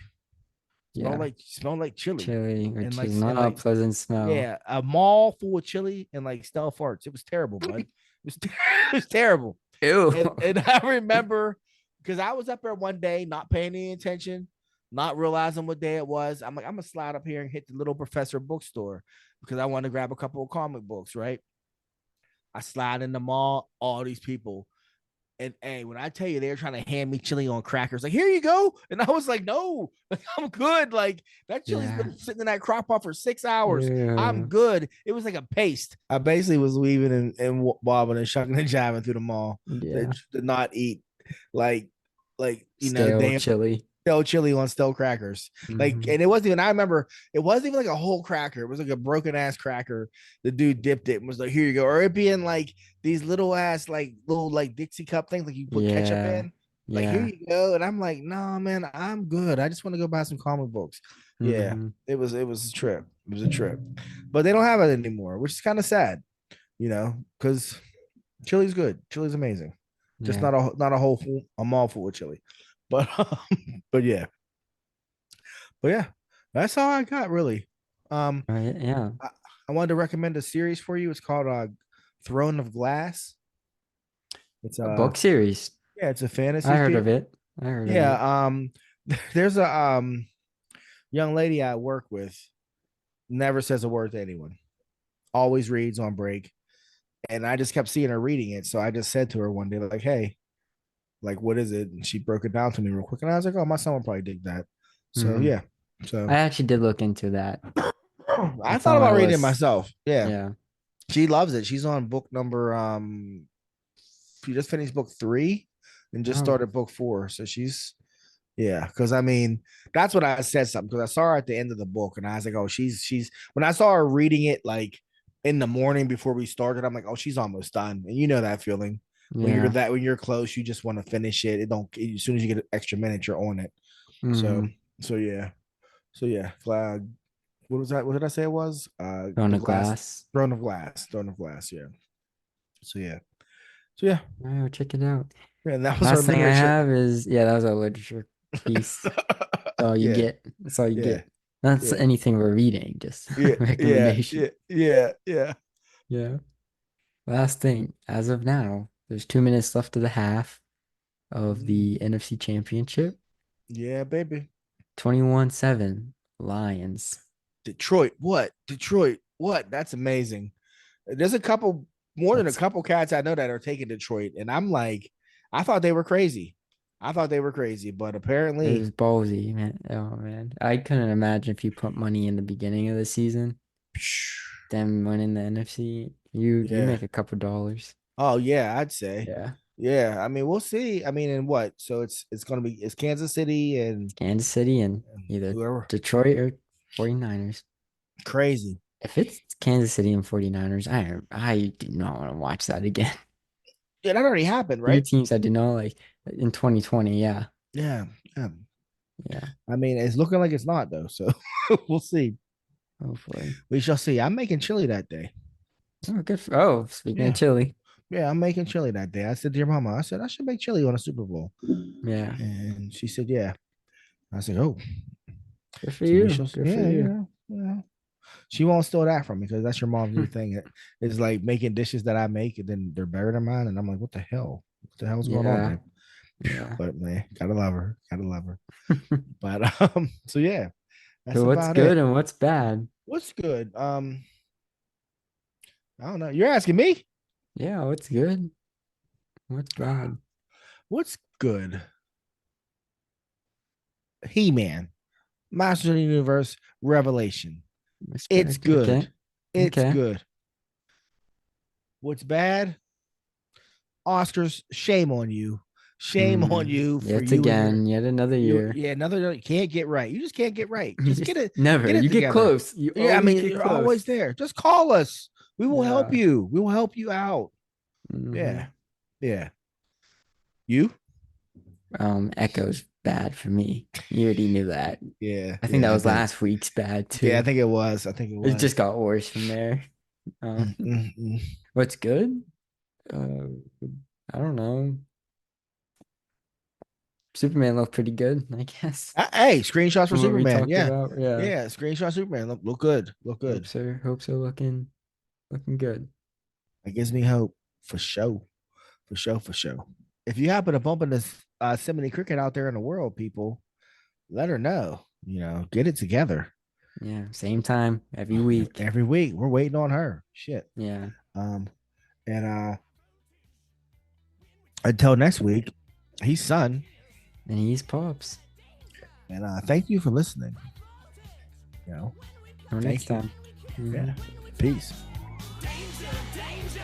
yeah. Smelled like chili. Chili, And which like is not a pleasant smell. yeah, a mall full of chili and like stale farts. It was terrible, bud. It was terrible. Ew. And I remember because I was up there one day, not paying any attention, not realizing what day it was. I'm like, I'm gonna slide up here and hit the Little Professor bookstore because I want to grab a couple of comic books, right? I slide in the mall, all these people. And hey, when I tell you they're trying to hand me chili on crackers, like here you go, and I was like, no, like, I'm good. Like that chili's Yeah. been sitting in that crock pot for 6 hours. I'm Ew. good. It was like a paste. I basically was weaving and bobbing and shucking and jiving through the mall Yeah. to not eat like Stale damn chili. stale chili on stale crackers. Like, Hmm. and it wasn't even. I remember it wasn't even like a whole cracker. It was like a broken ass cracker. The dude dipped it and was like, "Here you go," or it being like these little ass like little like Dixie cup things like you put ketchup Yeah. in. Like, here Yeah. you go, and I'm like, "No, man, I'm good. I just want to go buy some comic books." Yeah, Hmm. it was a trip. It was a trip, but they don't have it anymore, which is kind of sad, because chili's good. Chili's amazing. Just Yeah. not a whole a mall full of chili, but but yeah, but yeah, that's all I got really. Um, Right. Yeah. I, I wanted to recommend a series for you. It's called Throne of Glass. It's A book series. yeah, it's a I fantasy heard series. of it. I heard of it. Yeah, there's a young lady I work with, never says a word to anyone. Always reads on break. And I just kept seeing her reading it. So I just said to her one day, like, hey, like, what is it? And she broke it down to me real quick. And I was like, oh, my son would probably dig that. So Hmm. yeah. So I actually did look into that. I It's thought on my about reading it list. myself. Yeah. Yeah. She loves it. She's on book number she just finished book 3. and just Oh, started book 4. So she's yeah, because I mean that's what I said something because I saw her at the end of the book and I was like, oh, she's when I saw her reading it like in the morning before we started, I'm like, oh, she's almost done, and you know that feeling yeah. when you're close, you just want to finish it. It don't as soon as you get an extra minute, you're on it. So Mm-hmm. so yeah, so yeah. What was that? What did I say it was? On The a glass glass. throne of glass. Yeah. So yeah, so yeah, Oh, check it out. yeah. And that was our Last thing I literature. have is, yeah, that was a literature piece. That's all you Yeah, get. That's all you yeah, get. Not yeah, anything we're reading, just yeah, yeah, recommendation. yeah, yeah, yeah. Yeah. Last thing, as of now, there's 2 minutes left of the half of the NFC Championship. Yeah, baby. 21-7 Lions. Detroit, what? Detroit, what? That's amazing. There's a couple more than a That's couple cats I know that are taking Detroit, and I'm like, I thought they were crazy. I thought they were crazy, but it apparently, was ballsy, man. Oh man. I couldn't imagine if you put money in the beginning of the season, them winning the NFC. You yeah. make a couple dollars. Oh yeah, I'd say. Yeah. Yeah, I mean, we'll see. I mean, and what? So it's gonna be it's Kansas City It's and Kansas City and either whoever. Detroit or 49ers. Crazy. If it's Kansas City and 49ers, I do not want to watch that again. Yeah, that already happened, Two right? teams I do not like in 2020. Yeah. Yeah, yeah. Yeah. I mean, it's looking like it's not though. So we'll see. Hopefully. We shall see. I'm making chili that day. Oh, good. Oh, speaking of Yeah, chili. yeah. I'm making chili that day. I said to your mama, I said I should make chili on a Super Bowl, Yeah. and she said, yeah. I said, oh, Good for so we you. shall. Good for Yeah, you. yeah, yeah. She won't steal that from me because that's your mom's new thing. It's like making dishes that I make and then they're better than mine, and I'm like, what the hell? What the hell's going on, Yeah. babe? Yeah. But man, gotta love her. Gotta love her. But so yeah, that's So what's about good it. and what's bad? What's good? I don't know. You're asking me? Yeah, what's good? What's bad? What's good? He-Man, Masters of the Universe, Revelation. It's Respect. Okay. good. It's Okay. good. What's bad? Oscars, shame on you. Shame on you for Yet you and your again, yet another you year. yeah, another you can't get right. You just can't get right. You Just just never. get it You get together. close. You Yeah, I always mean, get you're always close. there. Just call us. We will help Yeah. you. We will help you out. Hmm. Yeah. Yeah. You? Echo's bad for me. You already knew that. Yeah. I think that Yeah, I was did. last week's bad Yeah, I too. think it was. I think it It just was. got worse from there. Um, Mm-mm-mm. what's good? Uh, I don't know. Superman looked pretty good, I guess. Hey, screenshots for From what we Superman. talked Yeah. about. Yeah. Yeah. Screenshot Superman. Look good. Look good. Hope so looking good. It gives me hope for show. For show. For show. If you happen to bump into Simony Cricket out there in the world, people, let her know. Get it together. Yeah, same time every week. Every week. We're waiting on her. Shit. Yeah. Um, and until next week, he's Son. And he's Pops. And thank you for listening. Until next Thank you. time. Mhm. Yeah. Peace. Danger, danger.